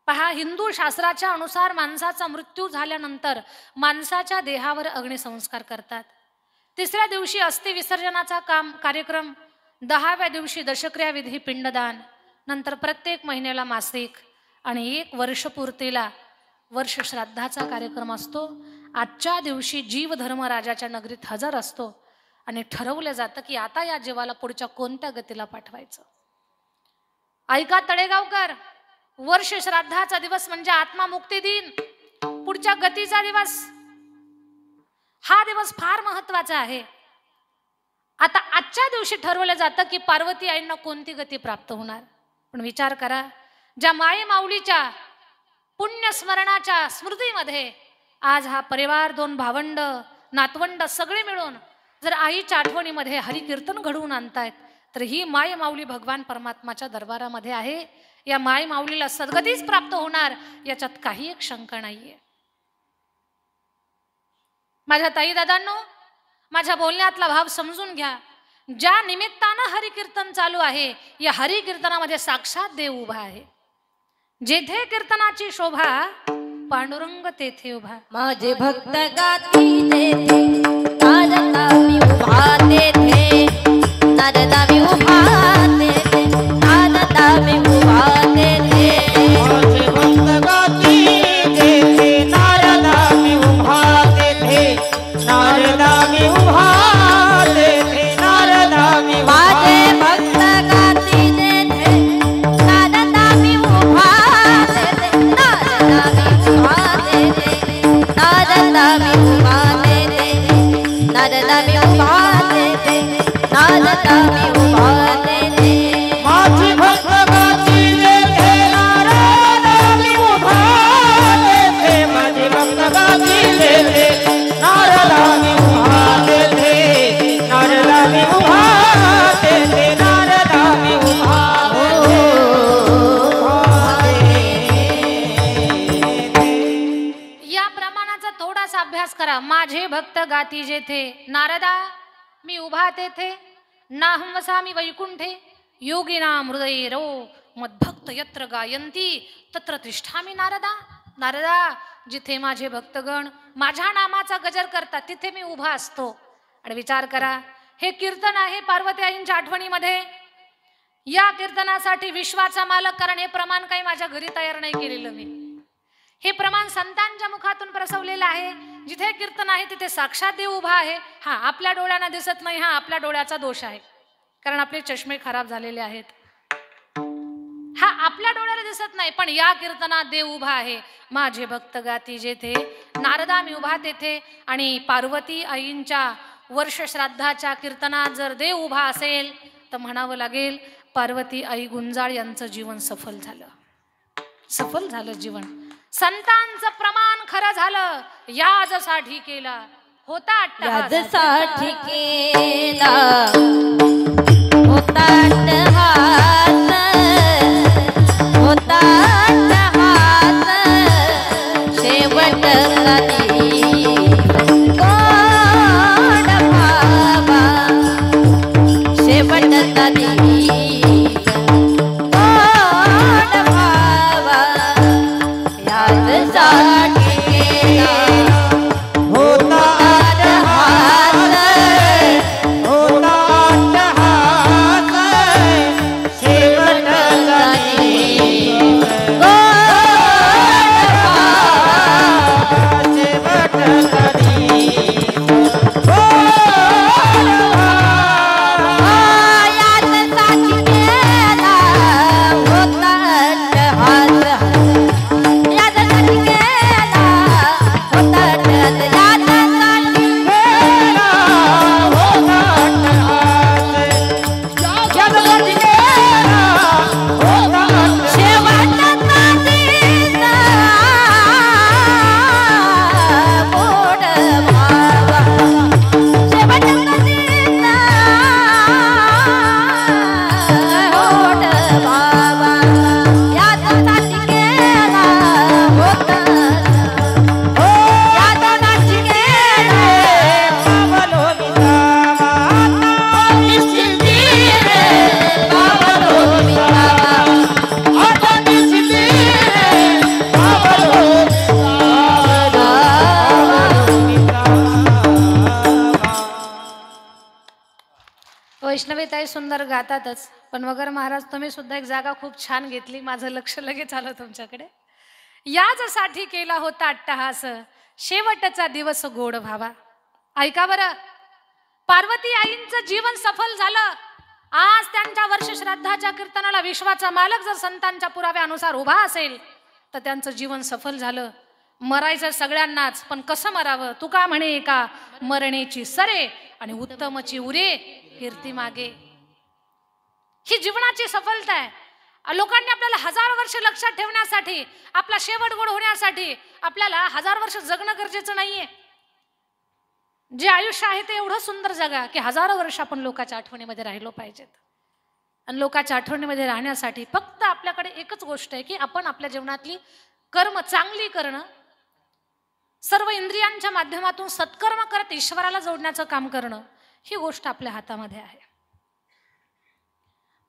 पहा, हिंदू शास्त्राच्या अनुसार माणसाचा मृत्यू झाल्यानंतर माणसाच्या देहावर अग्निसंस्कार करतात. 3ऱ्या दिवशी अस्थि विसर्जनाचा कार्यक्रम, 10व्या दिवशी दशक्रिया विधी पिंडदान, नंतर प्रत्येक महिन्याला मासिक आणि 1 वर्षपूर्तीला वर्ष श्राद्धाचा कार्यक्रम असतो. आजच्या दिवशी जीवधर्मराजाच्या नगरीत हजर असतो आणि ठरवलं जातं की आता या जीवाला पुढच्या कोणत्या गतीला पाठवायचं. ऐका तळेगावकर, वर्ष श्राद्धाचा दिवस म्हणजे आत्मामुक्ती दिन, पुढच्या गतीचा दिवस. हा दिवस फार महत्वाचा आहे. आता आजच्या दिवशी ठरवलं जातं की पार्वती आईंना कोणती गती प्राप्त होणार. पण विचार करा, ज्या माई माऊलीच्या पुण्यस्मरणाच्या स्मृतीमध्ये आज हा परिवार, 2 भावंड, नातवंड सगळे मिळून जर आईच्या आठवणीमध्ये हरिकीर्तन घडवून आणतायत, तर ही माय माऊली भगवान परमात्माच्या दरबारामध्ये आहे. या माय माऊलीला सद्गतीच प्राप्त होणार याच्यात काही एक शंका नाहीये. माझ्या ताई दादांनो, माझ्या बोलण्यातला भाव समजून घ्या. ज्या निमित्तानं हरिकीर्तन चालू आहे, या हरिकीर्तनामध्ये साक्षात देव उभा आहे. जेथे कीर्तनाची शोभा पांडुरंग तेथे उभा. माझे भक्त गाती जेथे नारदा मी उभा तेथे, नारदा मी उभा तेथे, नारदा मी उभा तेथे. माझे भक्त गाती जेथे नारदा मी उभा तेथे, नारदा मी उभा तेथे, नारदा मी माझे भक्त गाती जेथे नारदा मी उभा तेथे, नारदा मी उभा तेथे, नारदा मी उभा तेथे, नारदा मी उभा तेथे, नारदा मी उभा तेथे. माझे भक्त गाती जेथे नारदा मी उभा तेथे, माझे भक्त गाती जेथे नारदा मी उभा तेथे, नारदा मी उभा तेथे, नारदा मी उभा या प्रमाणाचा थोडासा अभ्यास करा. माझे भक्त गाती जेथे नारदा मी उभा तेथे, नाहं वसामि वैकुंठे योगिनां हृदयेरो मद्भक्त यत्र गायन्ति तत्र तिष्ठामि नारदा. नारदा, जिथे माझे भक्तगण माझ्या नामाचा गजर करतात तिथे मी उभा असतो. आणि विचार करा, हे कीर्तन आहे पार्वती आईंच्या आठवणीमध्ये. या कीर्तनासाठी विश्वाचा मालक, कारण हे प्रमाण काही माझ्या घरी तयार नाही केलेलं मी. हे प्रमाण संतांच्या मुखातून प्रसवलेलं आहे. जिथे कीर्तन आहे तिथे साक्षात देव उभा आहे. हा, आपल्या डोळ्यांना दिसत नाही, हा आपल्या डोळ्याचा दोष आहे, कारण आपले चष्मे खराब झालेले आहेत. हा आपल्या डोळ्याला दिसत नाही, पण या कीर्तनात देव उभा आहे. माझे भक्त गाती जेथे नारदा मी उभा तेथे. आणि पार्वती आईंच्या वर्ष श्राद्धाच्या कीर्तनात जर देव उभा असेल तर म्हणावं लागेल पार्वती आई गुंजाळ यांचं जीवन सफल झालं. सफल झालं जीवन. संतांचं प्रमाण खरं झालं. याजसाठी केला होता अट्टहास. याजसाठी केला होता अट्टहास, होता हात शेवट कधी गोड भावा शेवट कधी गोड भावा याद साठी केला होता हात होता अट्टहास शेवट कधी शेवट कधी वैष्णवीताई सुंदर गातातच, पण वगर महाराज तुम्ही सुद्धा एक जागा खूप छान घेतली. माझं लक्ष लगेच आलं तुमच्याकडे. याचसाठी केला होता अट्टहास शेवटचा दिवस गोड भावा. ऐका बरं, पार्वती आईंचं जीवन सफल झालं. आज त्यांच्या वर्ष श्राद्धाच्या कीर्तनाला विश्वाचा मालक जर संतांच्या पुराव्यानुसार उभा असेल तर त्यांचं जीवन सफल झालं. मरायचं सगळ्यांनाच, पण कसं मरावं? तुका म्हणे का मरणेची सरे आणि उत्तमची उरे कीर्ती मागे. ही जीवनाची सफलता आहे. लोकांनी आपल्याला 1000 वर्ष लक्षात ठेवण्यासाठी, आपला शेवट गोड होण्यासाठी आपल्याला 1000 वर्ष जगणं गरजेचं नाहीये. जे आयुष्य आहे ते एवढं सुंदर जगा की 1000 वर्ष आपण लोकांच्या आठवणीमध्ये राहिलो पाहिजेत. आणि लोकांच्या आठवणीमध्ये राहण्यासाठी फक्त आपल्याकडे एकच गोष्ट आहे की आपण आपल्या जीवनातली कर्म चांगली करणं, सर्व इंद्रियांच्या माध्यमातून सत्कर्म करत ईश्वराला जोडण्याचं काम करणं, ही गोष्ट आपल्या हातामध्ये आहे.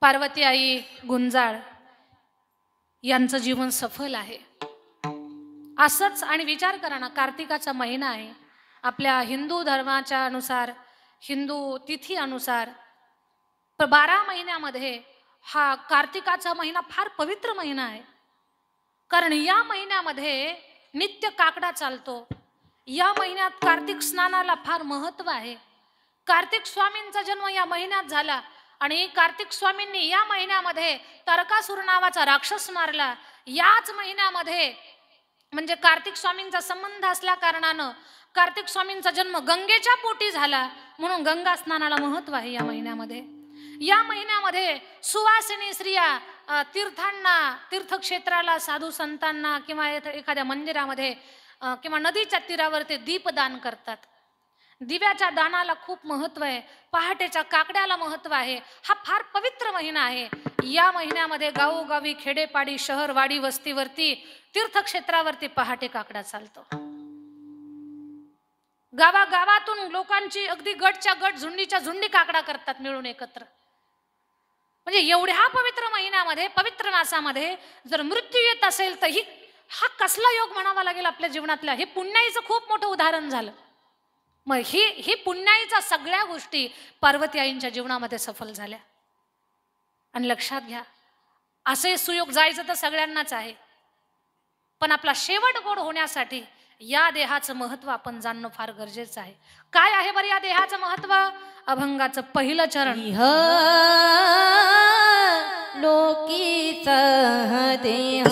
पार्वती आई गुंजाळ यांचं जीवन सफल आहे असंच. आणि विचार करा ना, कार्तिकाचा महिना आहे. आपल्या हिंदू धर्माच्या अनुसार, हिंदू तिथी अनुसार 12 महिन्यामध्ये हा कार्तिकाचा महिना फार पवित्र महिना आहे. कारण या महिन्यामध्ये नित्य काकडा चालतो. या महिन्यात कार्तिक स्नानाला फार महत्व आहे. कार्तिक स्वामींचा जन्म या महिन्यात झाला आणि कार्तिक स्वामींनी या महिन्यामध्ये तारकासुर नावाचा राक्षस मारला. याच महिन्यामध्ये म्हणजे कार्तिक स्वामींचा संबंध असल्या कारणानं कार्तिक स्वामींचा जन्म गंगेच्या पोटी झाला, म्हणून गंगा स्नानाला महत्व आहे या महिन्यामध्ये. या महिन्यामध्ये सुवासिनी स्त्रिया तीर्थांना, तीर्थक्षेत्राला, साधू संतांना किंवा एखाद्या मंदिरामध्ये किंवा नदीच्या तीरावर ते दीपदान करतात. दिव्याच्या दानाला खूप महत्व आहे. पहाटेच्या काकड्याला महत्व आहे. हा फार पवित्र महिना आहे. या महिन्यामध्ये गावोगावी, खेडेपाडी, शहरवाडी, वस्तीवरती, तीर्थक्षेत्रावरती पहाटे काकडा चालतो. गावागावातून लोकांची अगदी गटच्या गट, झुंडीच्या झुंडी काकडा करतात मिळून एकत्र. म्हणजे एवढ्या पवित्र महिन्यामध्ये, पवित्र मासामध्ये जर मृत्यू येत असेल तर हा कसला योग म्हणावा लागेल आपल्या जीवनातल्या. हे पुण्याईचं खूप मोठं उदाहरण झालं. मग ही पुण्याईच्या सगळ्या गोष्टी पार्वती आईंच्या जीवनामध्ये सफल झाल्या. आणि लक्षात घ्या, असे सुयोग जायचं तर सगळ्यांनाच आहे, पण आपला शेवट गोड होण्यासाठी या देहाचं महत्व आपण जाणणं फार गरजेचं आहे. काय आहे बरं या देहाचं महत्व? अभंगाचं पहिलं चरण. लोकीचा देह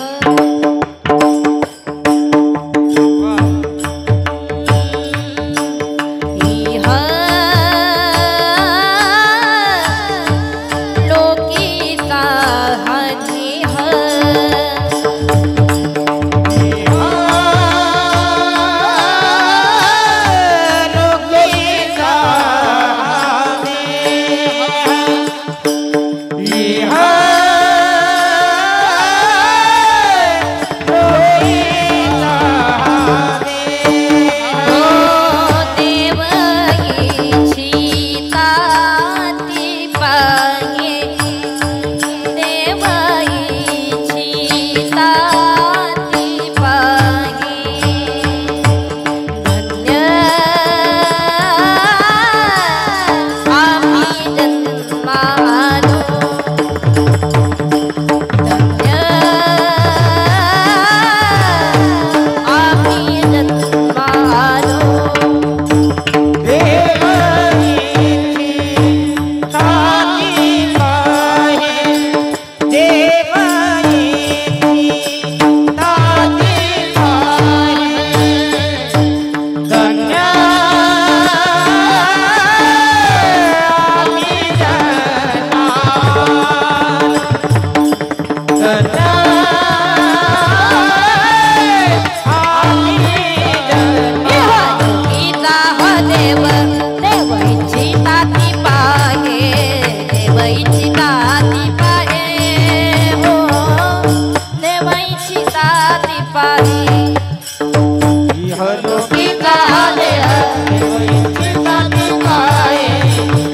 इहलोकीचा देह देव इच्छिता ती पाहे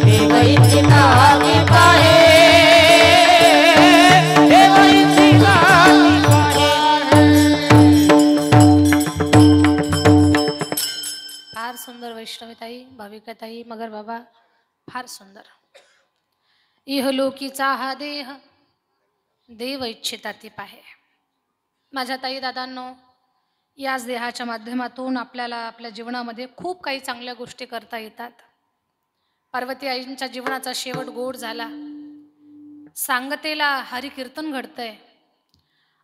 देव इच्छिता ती पाहे देव इच्छिता ती पाहे. फार सुंदर वैष्णवीताई, भाविकाताई, मगर बाबा फार सुंदर. इहलोकीचा हा देह देव इच्छिता ती पाहे. माझ्या ताई दादांनो, याच देहाच्या माध्यमातून आपल्याला आपल्या जीवनामध्ये खूप काही चांगल्या गोष्टी करता येतात. पार्वती आईंच्या जीवनाचा शेवट गोड झाला. सांगतेला हरिकीर्तन घडतंय.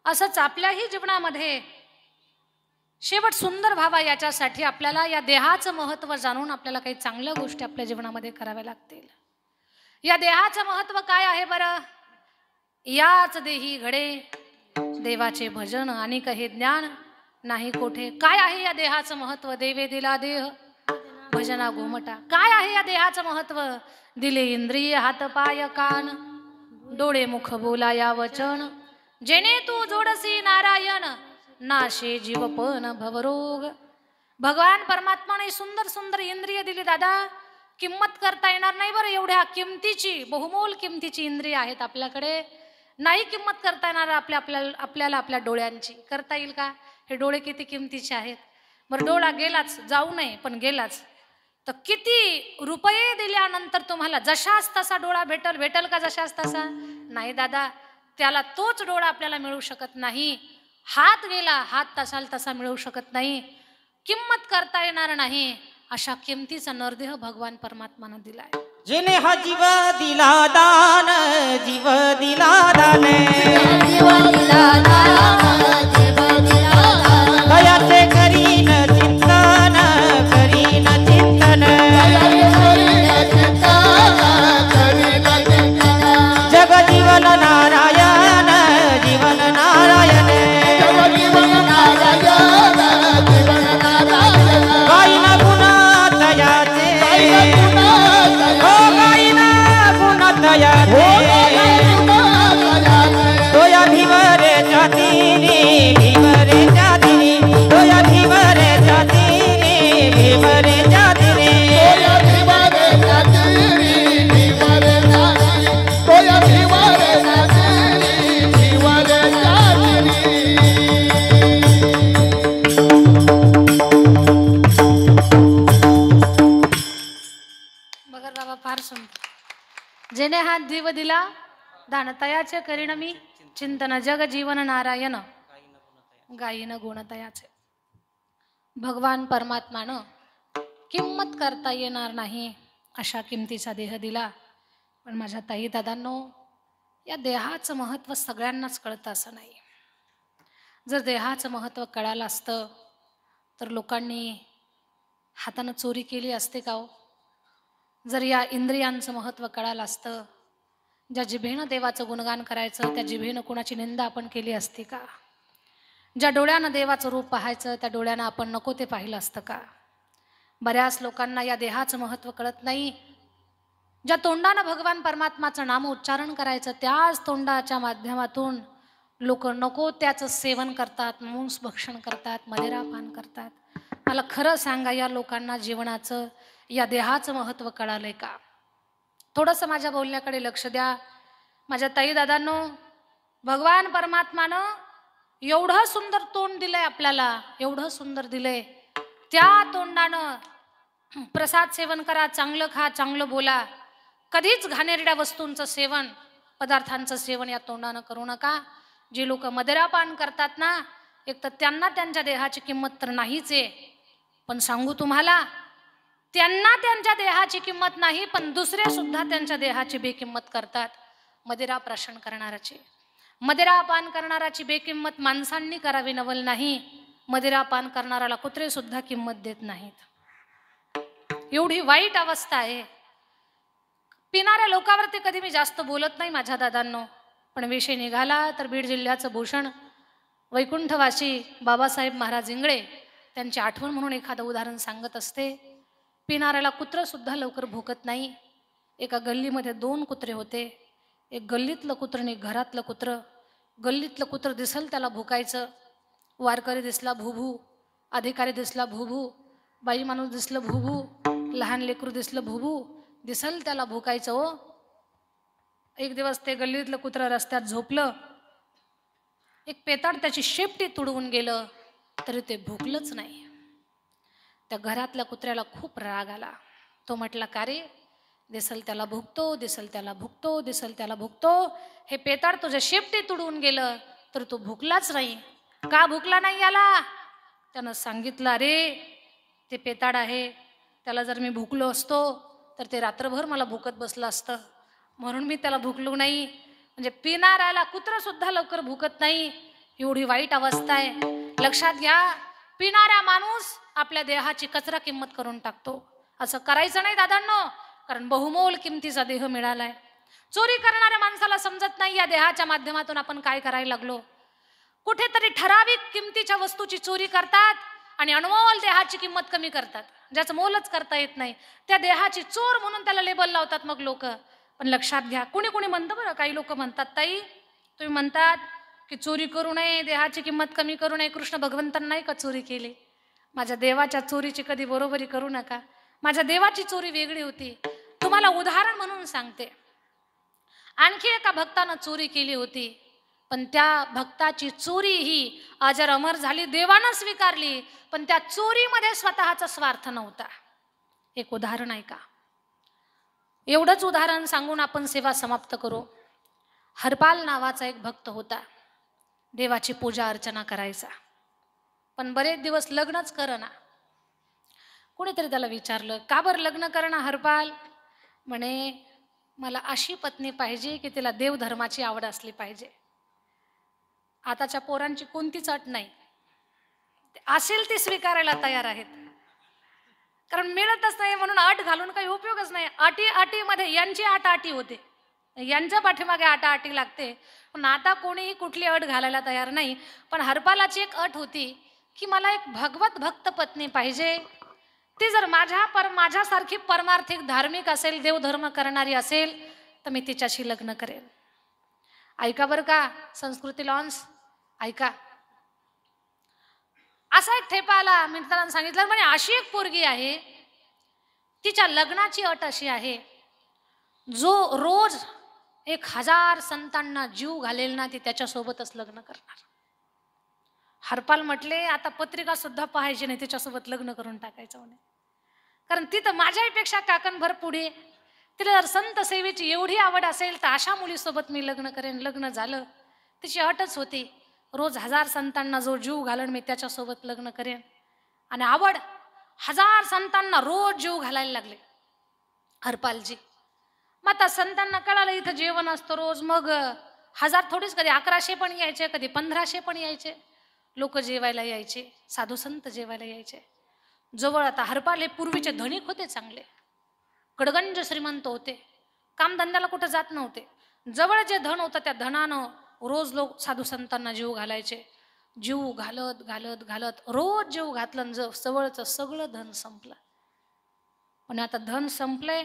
असंच आपल्याही जीवनामध्ये शेवट सुंदर व्हावा याच्यासाठी आपल्याला या देहाचं महत्त्व जाणून आपल्याला काही चांगल्या गोष्टी आपल्या जीवनामध्ये कराव्या लागतील. या देहाचं महत्त्व काय आहे बरं? याच देही घडे देवाचे भजन आणि काही ज्ञान नाही कोठे. काय आहे या देहाचं महत्त्व? देवे दिला देह भजना गोमटा. काय आहे या देहाचं महत्त्व? दिले इंद्रिय हात पाय कान डोळे मुख बोला या वचन. जेणे तू जोडसी नारायण नाशे जीवपन भवरोग. भगवान परमात्माने सुंदर सुंदर इंद्रिय दिली दादा. किंमत करता येणार नाही बरं. एवढ्या किमतीची बहुमोल किमतीची इंद्रिय आहेत आपल्याकडे. नाही किंमत करता येणार आपल्याला आपल्या डोळ्यांची. करता येईल का? हे डोळे किती किमतीचे आहेत बरं. डोळा गेलाच, जाऊ नये पण गेलाच तर किती रुपये दिल्यानंतर तुम्हाला जशाच तसा डोळा भेटल का? जशाच तसा नाही दादा. त्याला तोच डोळा आपल्याला मिळू शकत नाही. हात गेला, हात तसाल तसा मिळू शकत नाही. किंमत करता येणार नाही अशा किमतीचा नरदेह भगवान परमात्मानं दिलाय. जिने हा जीव दिला दान जीव दिला दान जीव दिला दान जीव दिला दान. दयाचे करीन चिंतन करीन चिंतन जग जीवन नारायण जीवन नारायण गाईन गुण दयाचे हो गाईन गुण दयाचे दोया भिवरे जातीनी भिवरे जातीनी दोया भिवरे जातीनी भिवरे जातीनी बगर बाबा फार सुंदर. जेणे हात जीव दिला दान तयाचे करीन मी चिंतन जग जीवन नारायण गायीन गुणतयाचे. भगवान परमात्मानं किंमत करता येणार नाही अशा किमतीचा देह दिला. पण माझ्या ताई दादांनो, या देहाचं महत्त्व सगळ्यांनाच कळतं असं नाही. जर देहाचं महत्त्व कळालं असतं तर लोकांनी हातानं चोरी केली असते का हो? जर या इंद्रियांचं महत्त्व कळालं असतं, ज्या जिभेनं देवाचं गुणगान करायचं त्या जिभेनं कोणाची निंदा आपण केली असती का? ज्या डोळ्यानं देवाचं रूप पाहायचं त्या डोळ्यानं आपण नको ते पाहिलं असतं का? बऱ्याच लोकांना या देहाचं महत्त्व कळत नाही. ज्या तोंडानं भगवान परमात्माचं नाम उच्चारण करायचं त्याच तोंडाच्या माध्यमातून लोक नको त्याचं सेवन करतात, मांस भक्षण करतात, मदिरापान करतात. मला खरं सांगा, या लोकांना जीवनाचं या देहाचं महत्त्व कळालंय का? थोडंसं माझ्या बोलण्याकडे लक्ष द्या. माझ्या ताई दादांनो, भगवान परमात्मानं एवढं सुंदर तोंड दिलंय आपल्याला, एवढं सुंदर दिलंय. त्या तोंडानं प्रसाद सेवन करा, चांगलं खा, चांगलं बोला. कधीच घाणेरड्या वस्तूंचं सेवन, पदार्थांचं सेवन या तोंडानं करू नका. जे लोक मदिरापान करतात ना, एक तर त्यांना त्यांच्या देहाची किंमत तर नाहीच आहे. पण सांगू तुम्हाला, त्यांना त्यांच्या देहाची किंमत नाही, पण दुसरे सुद्धा त्यांच्या देहाची बेकिंमत करतात. मदिरा प्राशन करणाराची, मदिरापान करणाराची बेकिंमत माणसांनी करावी नवल नाही. मदिरापान करणाराला कुत्रे सुद्धा किंमत देत नाहीत. एवढी वाईट अवस्था आहे. पिणाऱ्या लोकांवरती कधी मी जास्त बोलत नाही माझ्या दादांनो, पण विषय निघाला तर बीड जिल्ह्याचं भूषण वैकुंठवासी बाबासाहेब महाराज इंगळे त्यांची आठवण म्हणून एखादं उदाहरण सांगत असते. पिणाऱ्याला कुत्रं सुद्धा लवकर भोकत नाही. एका गल्लीमध्ये 2 कुत्रे होते. एक गल्लीतलं कुत्रं आणि एक घरातलं कुत्रं. गल्लीतलं कुत्रं दिसल त्याला भुकायचं. वारकरी दिसला भूभू, अधिकारी दिसला भूभू, बाई माणूस दिसलं भूभू, लहान लेकरू दिसलं भूभू, दिसल त्याला भुकायचं हो. एक दिवस ते गल्लीतलं कुत्रं रस्त्यात झोपलं, एक पेताड त्याची शेपटी तुडवून गेलं, तरी ते भुकलंच नाही. त्या घरातल्या कुत्र्याला खूप राग आला. तो म्हटला, का रे, दिसल त्याला भुकतो, दिसल त्याला भुकतो, दिसल त्याला भुकतो, हे पेताड तुझ्या शेपटी तुडवून गेलं तर तो भुकलाच नाही, का भुकला नाही याला? त्यानं सांगितलं, अरे ते पेताड आहे, त्याला जर मी भुकलो असतो तर ते रात्रभर मला भुकत बसलं असतं, म्हणून मी त्याला भुकलो नाही. म्हणजे पिणाऱ्याला कुत्रं सुद्धा लवकर भुकत नाही, एवढी वाईट अवस्था आहे. लक्षात घ्या, पिणारा माणूस आपल्या देहाची कचरा किंमत करून टाकतो. असं करायचं नाही दादांनो, कारण बहुमोल किमतीचा देह मिळालाय. चोरी करणाऱ्या माणसाला समजत नाही या देहाच्या माध्यमातून आपण काय करायला लागलो. कुठेतरी ठराविक किमतीच्या वस्तूची चोरी करतात आणि अनमोल देहाची किंमत कमी करतात. ज्याचं मोलच करता येत नाही त्या देहाची चोर म्हणून त्याला लेबल लावतात मग लोक. पण लक्षात घ्या, कुणी कुणी म्हणतं बरं, काही लोक म्हणतात, ताई तुम्ही म्हणतात की चोरी करू नये, देहाची किंमत कमी करू नये, कृष्ण भगवंतांना नाही का चोरी केली? माझ्या देवाच्या चोरीची कधी बरोबरी करू नका. माझ्या देवाची चोरी वेगळी होती. तुम्हाला उदाहरण म्हणून सांगते. आणखी एका भक्तानं चोरी केली होती, पण त्या भक्ताची चोरी ही अजर अमर झाली, देवानं स्वीकारली, पण त्या चोरीमध्ये स्वतःचा स्वार्थ नव्हता. एक उदाहरण ऐका. एवढंच उदाहरण सांगून आपण सेवा समाप्त करू. हरपाल नावाचा एक भक्त होता, देवाची पूजा अर्चना करायचा, पण बरेच दिवस लग्नच करना. कोणीतरी त्याला विचारलं, का बरं लग्न करणं हरपाल? म्हणे, मला अशी पत्नी पाहिजे की तिला देवधर्माची आवड असली पाहिजे. आताच्या पोरांची कोणतीच अट नाही, असेल ती स्वीकारायला तयार आहेत, कारण मिळतच नाही म्हणून अट घालून काही उपयोगच नाही. अटीमध्ये यांची अटी होते, यांच्या पाठीमागे अटी लागते. पण आता कोणीही कुठली अट घालायला तयार नाही. पण हरपालाची एक अट होती की मला एक भगवत भक्त पत्नी पाहिजे, ती जर माझ्यासारखी परमार्थिक धार्मिक असेल, देवधर्म करणारी असेल तर मी तिच्याशी लग्न करेन. ऐका बरं का संस्कृती लॉन्स, ऐका. असा एक ठेपा आला, मित्रांनी सांगितलं, म्हणजे अशी एक पोरगी आहे, तिच्या लग्नाची अट अशी आहे, जो रोज 1000 संतांना जीव घालेल ना, ती त्याच्यासोबतच लग्न करणार. हरपाल म्हटले, आता पत्रिका सुद्धा पाहायची नाही, तिच्यासोबत लग्न करून टाकायचं म्हणे, कारण ती तर माझ्यापेक्षा काकणभर पुढे. तिला जर संत सेवेची एवढी आवड असेल तर अशा मुलीसोबत मी लग्न करेन. लग्न झालं, तिची अटच होती, रोज 1000 संतांना जो जीव घालन मी त्याच्यासोबत लग्न करेन. आणि आवड 1000 संतांना रोज जीव घालायला लागले हरपालजी. मग आता संतांना कळालं इथं जेवण असतं रोज, मग 1000 थोडीच, कधी 1100 पण यायचे, कधी 1500 पण यायचे. लोक जेवायला यायचे, साधू संत जेवायला यायचे जवळ. आता हरपाल हे पूर्वीचे धनिक होते, चांगले गडगंज श्रीमंत होते, कामधंद्याला कुठं जात नव्हते. जवळ जे धन होतं त्या धनानं रोज लोक साधू संतांना जीव घालायचे. जीव घालत घालत घालत रोज जीव घातलं, जवळचं सगळं धन संपलं. पण आता धन संपलंय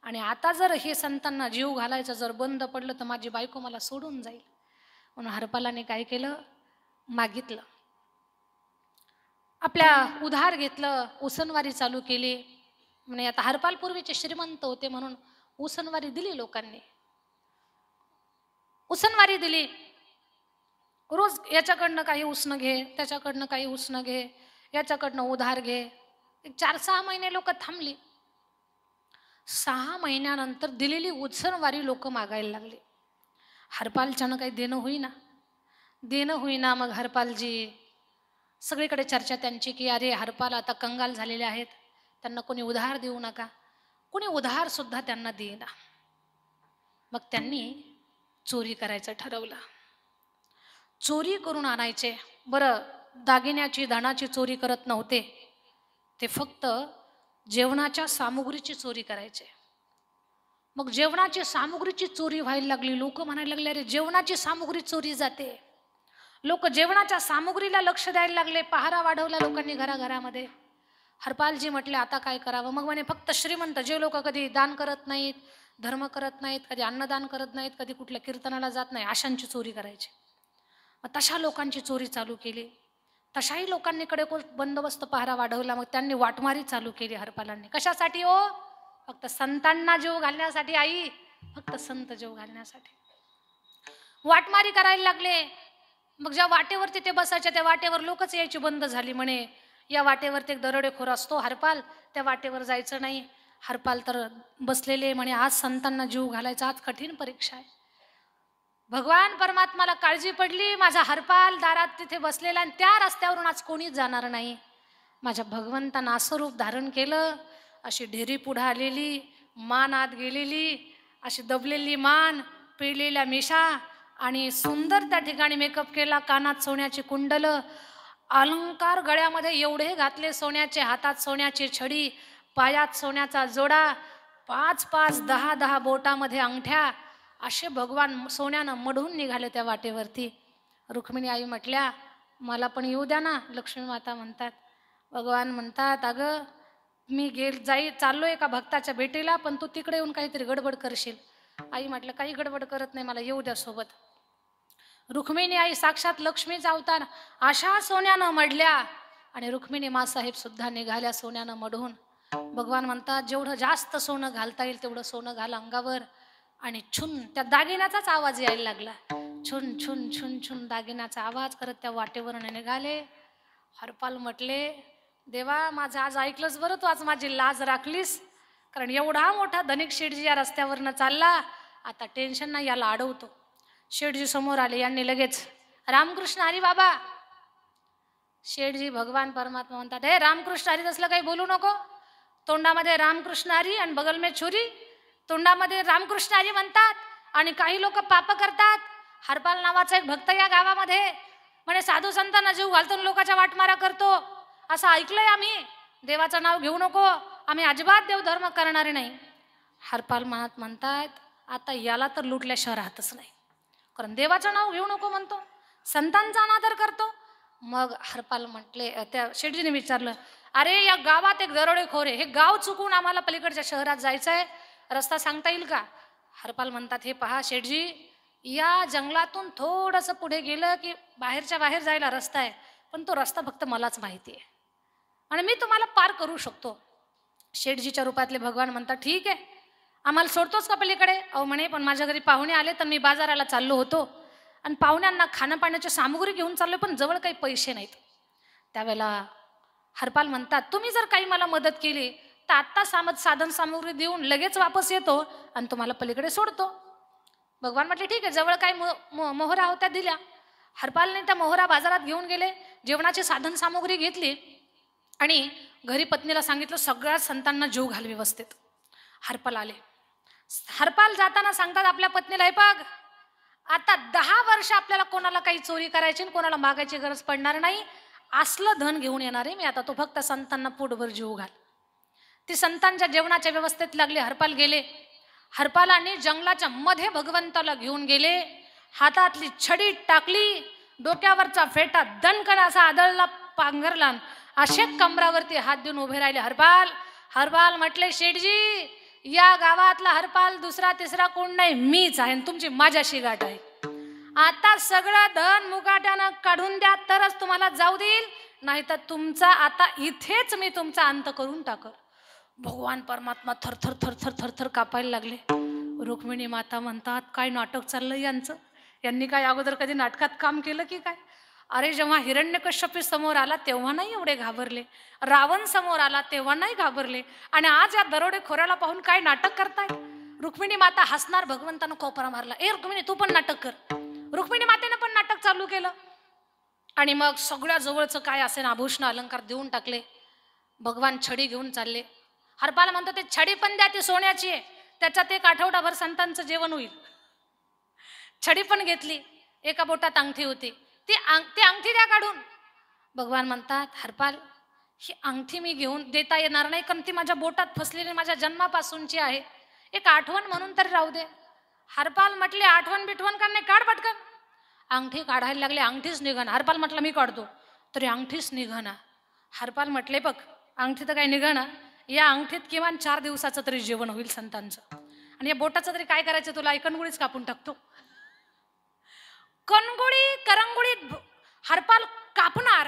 आणि आता जर हे संतांना जीव घालायचं जर बंद पडलं तर माझी बायको मला सोडून जाईल. म्हणून हरपालाने काय केलं, मागितलं, आपल्या उधार घेतलं, उसनवारी चालू केली. म्हणजे आता हरपाल पूर्वीचे श्रीमंत होते म्हणून उसनवारी दिली लोकांनी, उसनवारी दिली. रोज याच्याकडनं काही उसनं घे, त्याच्याकडनं काही उसनं घे, याच्याकडनं उधार घे. 4-6 महिने लोक थांबली. 6 महिन्यानंतर दिलेली उसनवारी लोक मागायला लागली. हरपालच्यानं काही देणं होईना. मग हरपालजी, सगळीकडे चर्चा त्यांची की अरे हरपाल आता कंगाल झालेले आहेत, त्यांना कोणी उधार देऊ नका. कोणी उधार सुद्धा त्यांना देईना. मग त्यांनी चोरी करायचं ठरवलं. चोरी करून आणायचे. बरं, दागिन्याची धनाची चोरी करत नव्हते ते, फक्त जेवणाच्या सामुग्रीची चोरी करायचे. मग जेवणाची सामुग्रीची चोरी व्हायला लागली. लोक म्हणायला लागले, अरे जेवणाची सामुग्री चोरी जाते. लोक जेवणाच्या सामुग्रीला लक्ष द्यायला लागले. पहारा वाढवला लोकांनी घराघरामध्ये. हरपालजी म्हटले, आता काय करावं? मग म्हणे, फक्त श्रीमंत जे लोक कधी दान करत नाहीत, धर्म करत नाहीत, कधी अन्नदान करत नाहीत, कधी कुठल्या कीर्तनाला जात नाही, अशांची चोरी करायची. मग तशा लोकांची चोरी चालू केली. तशाही लोकांनी कडेकोट बंदोबस्त पहारा वाढवला. मग त्यांनी वाटमारी चालू केली हरपालांनी. कशासाठी हो? फक्त संतांना जीव घालण्यासाठी. आई, फक्त संत जीव घालण्यासाठी वाटमारी करायला लागले. मग ज्या वाटेवरती ते बसायचे त्या वाटेवर लोकच यायची बंद झाली. म्हणे या वाटेवरती एक दरोडेखोर असतो हरपाल, त्या वाटेवर जायचं नाही. हरपाल तर बसलेले. म्हणे आज संतांना जीव घालायचा, आज कठीण परीक्षा आहे. भगवान परमात्माला काळजी पडली. माझा हरपाल दारात तिथे बसलेला आणि त्या रस्त्यावरून आज कोणीच जाणार नाही. माझ्या भगवंतानं असं रूप धारण केलं. अशी ढेरी पुढं आलेली, मान आत गेलेली, अशी दबलेली मान, पिळलेल्या मिशा आणि सुंदर त्या ठिकाणी मेकअप केला. कानात सोन्याची कुंडल, अलंकार गळ्यामध्ये एवढे घातले सोन्याचे, हातात सोन्याची छडी, पायात सोन्याचा जोडा, 5-5, 10-10 बोटामध्ये अंगठ्या, असे भगवान सोन्यानं मढून निघाले त्या वाटेवरती. रुक्मिणी आई म्हटल्या मला पण येऊ द्या ना. लक्ष्मी माता म्हणतात, भगवान म्हणतात अगं मी चाललोय एका भक्ताच्या भेटीला, पण तू तिकडे येऊन काहीतरी गडबड करशील. आई म्हटलं काही गडबड करत नाही, मला येऊ द्या सोबत. रुक्मिणी आई साक्षात लक्ष्मीचा अवतार अशा सोन्यानं मढल्या आणि रुक्मिणी मासाहेब सुद्धा निघाल्या सोन्यानं मढून. भगवान म्हणतात जेवढं जास्त सोनं घालता येईल तेवढं सोनं घाल अंगावर. आणि छुन त्या दागिन्याचाच आवाज यायला लागला. छुन छुन छुन छुन दागिन्याचा आवाज करत त्या वाटेवरून निघाले. हरपाल म्हटले देवा माझं आज ऐकलंच बरं, तू आज माझी लाज राखलीस. कारण एवढा मोठा धनिक शेठजी या रस्त्यावरनं चालला, आता टेन्शन नाही, याला अडवतो. शेठजी समोर आले. यांनी लगेच रामकृष्ण हरी बाबा. शेठजी भगवान परमात्मा म्हणतात हे रामकृष्ण हरी असलं काही बोलू नको. तोंडामध्ये रामकृष्ण हरी आणि बगल में छुरी. तोंडामध्ये रामकृष्ण हरी म्हणतात आणि काही लोक पाप करतात. हरपाल नावाचा एक भक्त या गावामध्ये म्हणे साधू संतांना जीव घालतो, लोकांच्या वाटमारा करतो, असं ऐकलंय आम्ही. देवाचं नाव घेऊ नको, आम्ही अजिबात देवधर्म करणारे नाही. हरपाल मनात म्हणतात आता याला तर लुटल्याशिवाय राहतच नाही, कारण देवाचं नाव घेऊ नको म्हणतो, संतांचा अनादर करतो. मग हरपाल म्हटले, त्या शेठजीने विचारलं अरे या गावात एक दरोडेखोर आहे, हे गाव चुकून आम्हाला पलीकडच्या शहरात जायचं आहे, रस्ता सांगता येईल का? हरपाल म्हणतात हे पहा शेठजी, या जंगलातून थोडंसं पुढे गेलं की बाहेरच्या बाहेर जायला रस्ता आहे, पण तो रस्ता फक्त मलाच माहिती आहे आणि मी तुम्हाला पार करू शकतो. शेठजीच्या रूपातले भगवान म्हणतात ठीक आहे, आम्हाला सोडतोच का पलीकडे? अहो म्हणे पण माझ्या घरी पाहुणे आले तर मी बाजाराला चाललो होतो आणि पाहुण्यांना खाणं पाण्याची सामुग्री घेऊन चाललो, पण जवळ काही पैसे नाहीत. त्यावेळेला हरपाल म्हणतात तुम्ही जर काही मला मदत केली तर आत्ता साधन सामुग्री देऊन लगेच वापस येतो आणि तुम्हाला पलीकडे सोडतो. भगवान म्हटले ठीक आहे. जवळ काही मोहरा होत्या दिल्या. हरपालने त्या मोहरा बाजारात घेऊन गेले, जेवणाची साधन सामुग्री घेतली आणि घरी पत्नीला सांगितलं सगळ्या संतांना जीव घाल व्यवस्थित. हरपाल आले. हरपाल जाताना सांगतात आपल्या पत्नीला हे बघ आता 10 वर्ष आपल्याला कोणाला काही चोरी करायची कोणाला मागायची गरज पडणार नाही, असलं धन घेऊन येणार आहे मी आता, तो फक्त संतांना पोटभर जीव घाल. ती संतांच्या जेवणाच्या व्यवस्थेत लागली. हरपाल गेले. हरपालाने जंगलाच्या मध्ये भगवंताला घेऊन गेले. हातातली छडी टाकली, डोक्यावरचा फेटा दणकन असा आदळला, पांघरला, असे कमरावरती हात देऊन उभे राहिले. हरपाल हरपाल म्हटले शेठजी या गावातला हरपाल दुसरा तिसरा कोण नाही, मीच आहे, तुमची माझ्याशी गाठ आहे. आता सगळं धन मुकाट्यानं काढून द्या तरच तुम्हाला जाऊ देईल, नाही तर तुमचा आता इथेच मी तुमचा अंत करून टाकर. भगवान परमात्मा थरथर थरथर थरथर कापायला लागले. रुक्मिणी माता म्हणतात काय नाटक चाललं यांचं, यांनी काय अगोदर कधी नाटकात काम केलं की काय? अरे जेव्हा हिरण्यकश्यपी समोर आला तेव्हा नाही एवढे घाबरले, रावण समोर आला तेव्हा नाही घाबरले, आणि आज या दरोडेखोराला पाहून काय नाटक करतायत. रुक्मिणी माता हसणार. भगवंतानं कोपरा मारला, ए रुक्मिणी तू पण नाटक कर. रुक्मिणी मातेनं पण नाटक चालू केलं आणि मग सगळ्या जवळचं काय असेल आभूषण अलंकार देऊन टाकले. भगवान छडी घेऊन चालले. हरपाल म्हणतो ते छडी पण द्या, ती सोन्याची आहे, त्याच्यात एक आठवडाभर संतांचं जेवण होईल. छडी पण घेतली. एका बोटात अंगठी होती, ती अंगठी द्या काढून. भगवान म्हणतात हरपाल ही अंगठी मी घेऊन देता येणार नाही, कारण ती माझ्या बोटात फसलेली माझ्या जन्मापासूनची आहे, एक आठवण म्हणून तरी राहू दे. हरपाल म्हटले आठवण बिठवण का नाही, काढ पटकन. अंगठी काढायला लागले, अंगठीच निघाना. हरपाल म्हटलं मी काढतो, तरी अंगठीच निघाना. हरपाल म्हटले बघ अंगठी तर काही निघाना, या अंगठीत किमान 4 दिवसाचं तरी जेवण होईल संतांचं, आणि या बोटाचं तरी काय करायचं तुला, कणगुळीच कापून टाकतो. कणगुळी करंगुळीत हरपाल कापणार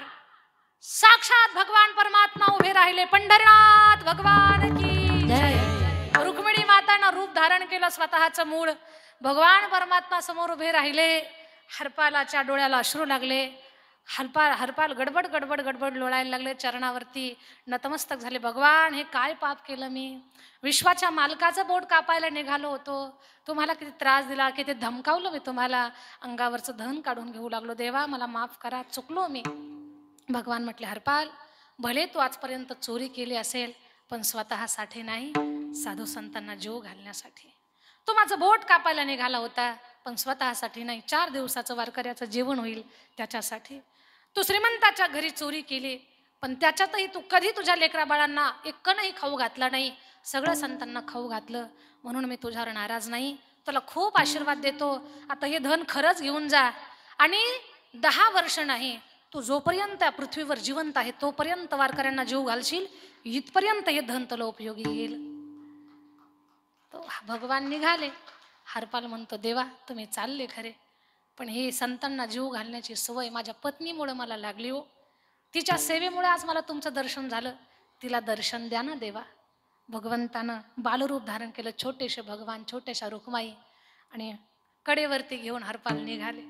साक्षात भगवान परमात्मा उभे राहिले. पंढरीनाथ भगवान की जय. रुक्मिणी मातानं रूप धारण केलं, स्वतःचं मूळ भगवान परमात्मा समोर उभे राहिले. हरपालाच्या डोळ्याला अश्रू लागले. हरपाल गडबड गडबड गडबड लोळायला लागले. चरणावरती नतमस्तक झाले. भगवान, हे काय पाप केलं मी? विश्वाच्या मालकाचं बोट कापायला निघालो होतो. तुम्हाला किती त्रास दिला, किती धमकावलं मी तुम्हाला. अंगावरचं धन काढून घेऊ लागलो. देवा मला माफ करा, चुकलो मी. भगवान म्हटले, हरपाल, भले तू आजपर्यंत चोरी केली असेल, पण स्वतःसाठी नाही, साधू संतांना जीव घालण्यासाठी. तू माझं बोट कापायला निघाला होता, पण स्वतःसाठी नाही. 4 दिवसाचं वारकऱ्याचं जेवण होईल त्याच्यासाठी. तू श्रीमंताच्या घरी चोरी केली, पण त्याच्यातही तू कधी तुझ्या लेकरा बाळांना एकही खाऊ घातला नाही. सगळं संतांना खाऊ घातलं. म्हणून मी तुझ्यावर नाराज नाही, तुला खूप आशीर्वाद देतो. आता हे धन खरंच घेऊन जा, आणि 10 वर्ष नाही, तू जोपर्यंत पृथ्वीवर जिवंत आहे तोपर्यंत वारकऱ्यांना जीव घालशील, इथपर्यंत हे धन तुला उपयोगी येईल. तो भगवान निघाले. हरपाल म्हणतो, देवा तुम्ही चालले खरे, पण हे संतांना जीव घालण्याची सवय माझ्या पत्नीमुळे मला लागली हो. तिच्या सेवेमुळे आज मला तुमचं दर्शन झालं. तिला दर्शन द्या ना देवा. भगवंतानं बालरूप धारण केलं. छोटेसे भगवान, छोट्याशा रुक्माई, आणि कडेवरती घेऊन हरपाल निघाले.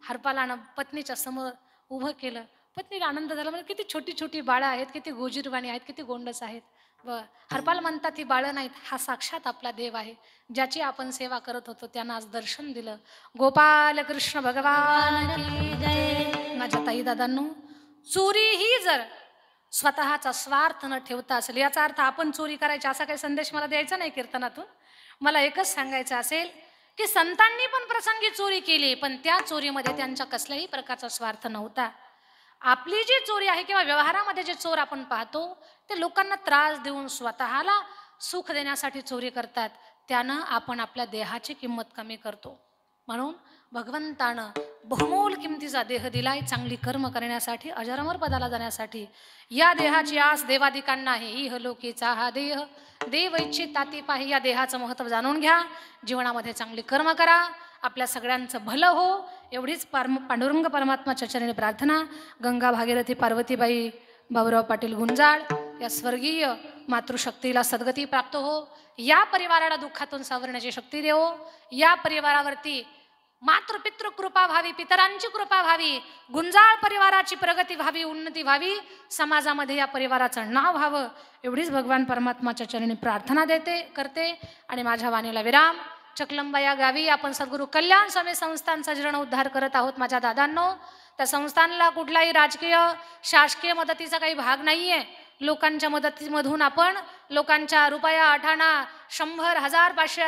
हरपालानं पत्नीच्या समोर उभं केलं. पत्नीला आनंद झाला. म्हणजे किती छोटी छोटी बाळं आहेत, किती गोजीरवाणी आहेत, किती गोंडस आहेत. हरपाल म्हणतात, ही बाळं नाहीत, हा साक्षात आपला देव आहे, ज्याची आपण सेवा करत होतो. त्यांना आज दर्शन दिलं. गोपाल कृष्ण भगवान की जय. माझ्या ताई दादांनो, चोरी ही जर स्वतःचा स्वार्थ न ठेवता असेल, याचा अर्थ आपण चोरी करायची असा काही संदेश मला द्यायचा नाही कीर्तनातून. मला एकच सांगायचं असेल की संतांनी पण प्रसंगी चोरी केली, पण त्या चोरीमध्ये त्यांच्या कसल्याही प्रकारचा स्वार्थ नव्हता. आपली जी चोरी आहे किंवा व्यवहारामध्ये जे चोर आपण पाहतो, ते लोकांना त्रास देऊन स्वतःला सुख देण्यासाठी चोरी करतात. त्यानं आपण आपल्या देहाची किंमत कमी करतो. म्हणून भगवंतानं बहुमोल किमतीचा देह दिलाय, चांगली कर्म करण्यासाठी, अजरामर पदाला जाण्यासाठी. या देहाची आस देवादिकांना आहे. इह लोकीचा हा देह देव इच्छित ताती पाही. या देहाचं महत्त्व जाणून घ्या. जीवनामध्ये चांगली कर्म करा. आपल्या सगळ्यांचं भलं हो, एवढीच पांडुरंग परमात्माच्या चरणी प्रार्थना. गंगा भागीरथी पार्वतीबाई बाबुराव पाटील गुंजाळ या स्वर्गीय मातृशक्तीला सद्गती प्राप्त हो. या परिवाराला दुःखातून सावरण्याची शक्ती देवो. या परिवारावरती मातृपितृ कृपा व्हावी, पितरांची कृपा व्हावी, गुंजाळ परिवाराची प्रगती व्हावी, उन्नती व्हावी, समाजामध्ये या परिवाराचं नाव व्हावं, एवढीच भगवान परमात्माच्या चरणी प्रार्थना करते. आणि माझ्या वाणीला विराम. चकलंबा या गावी आपण सद्गुरू कल्याण स्वामी संस्थांचा जीर्णोद्धार करत आहोत. माझ्या दादांनो, त्या संस्थानला कुठलाही राजकीय शासकीय मदतीचा काही भाग नाहीये. लोकांच्या मदतीमधून आपण लोकांच्या रुपया, आठाणा, 100, 1000, 500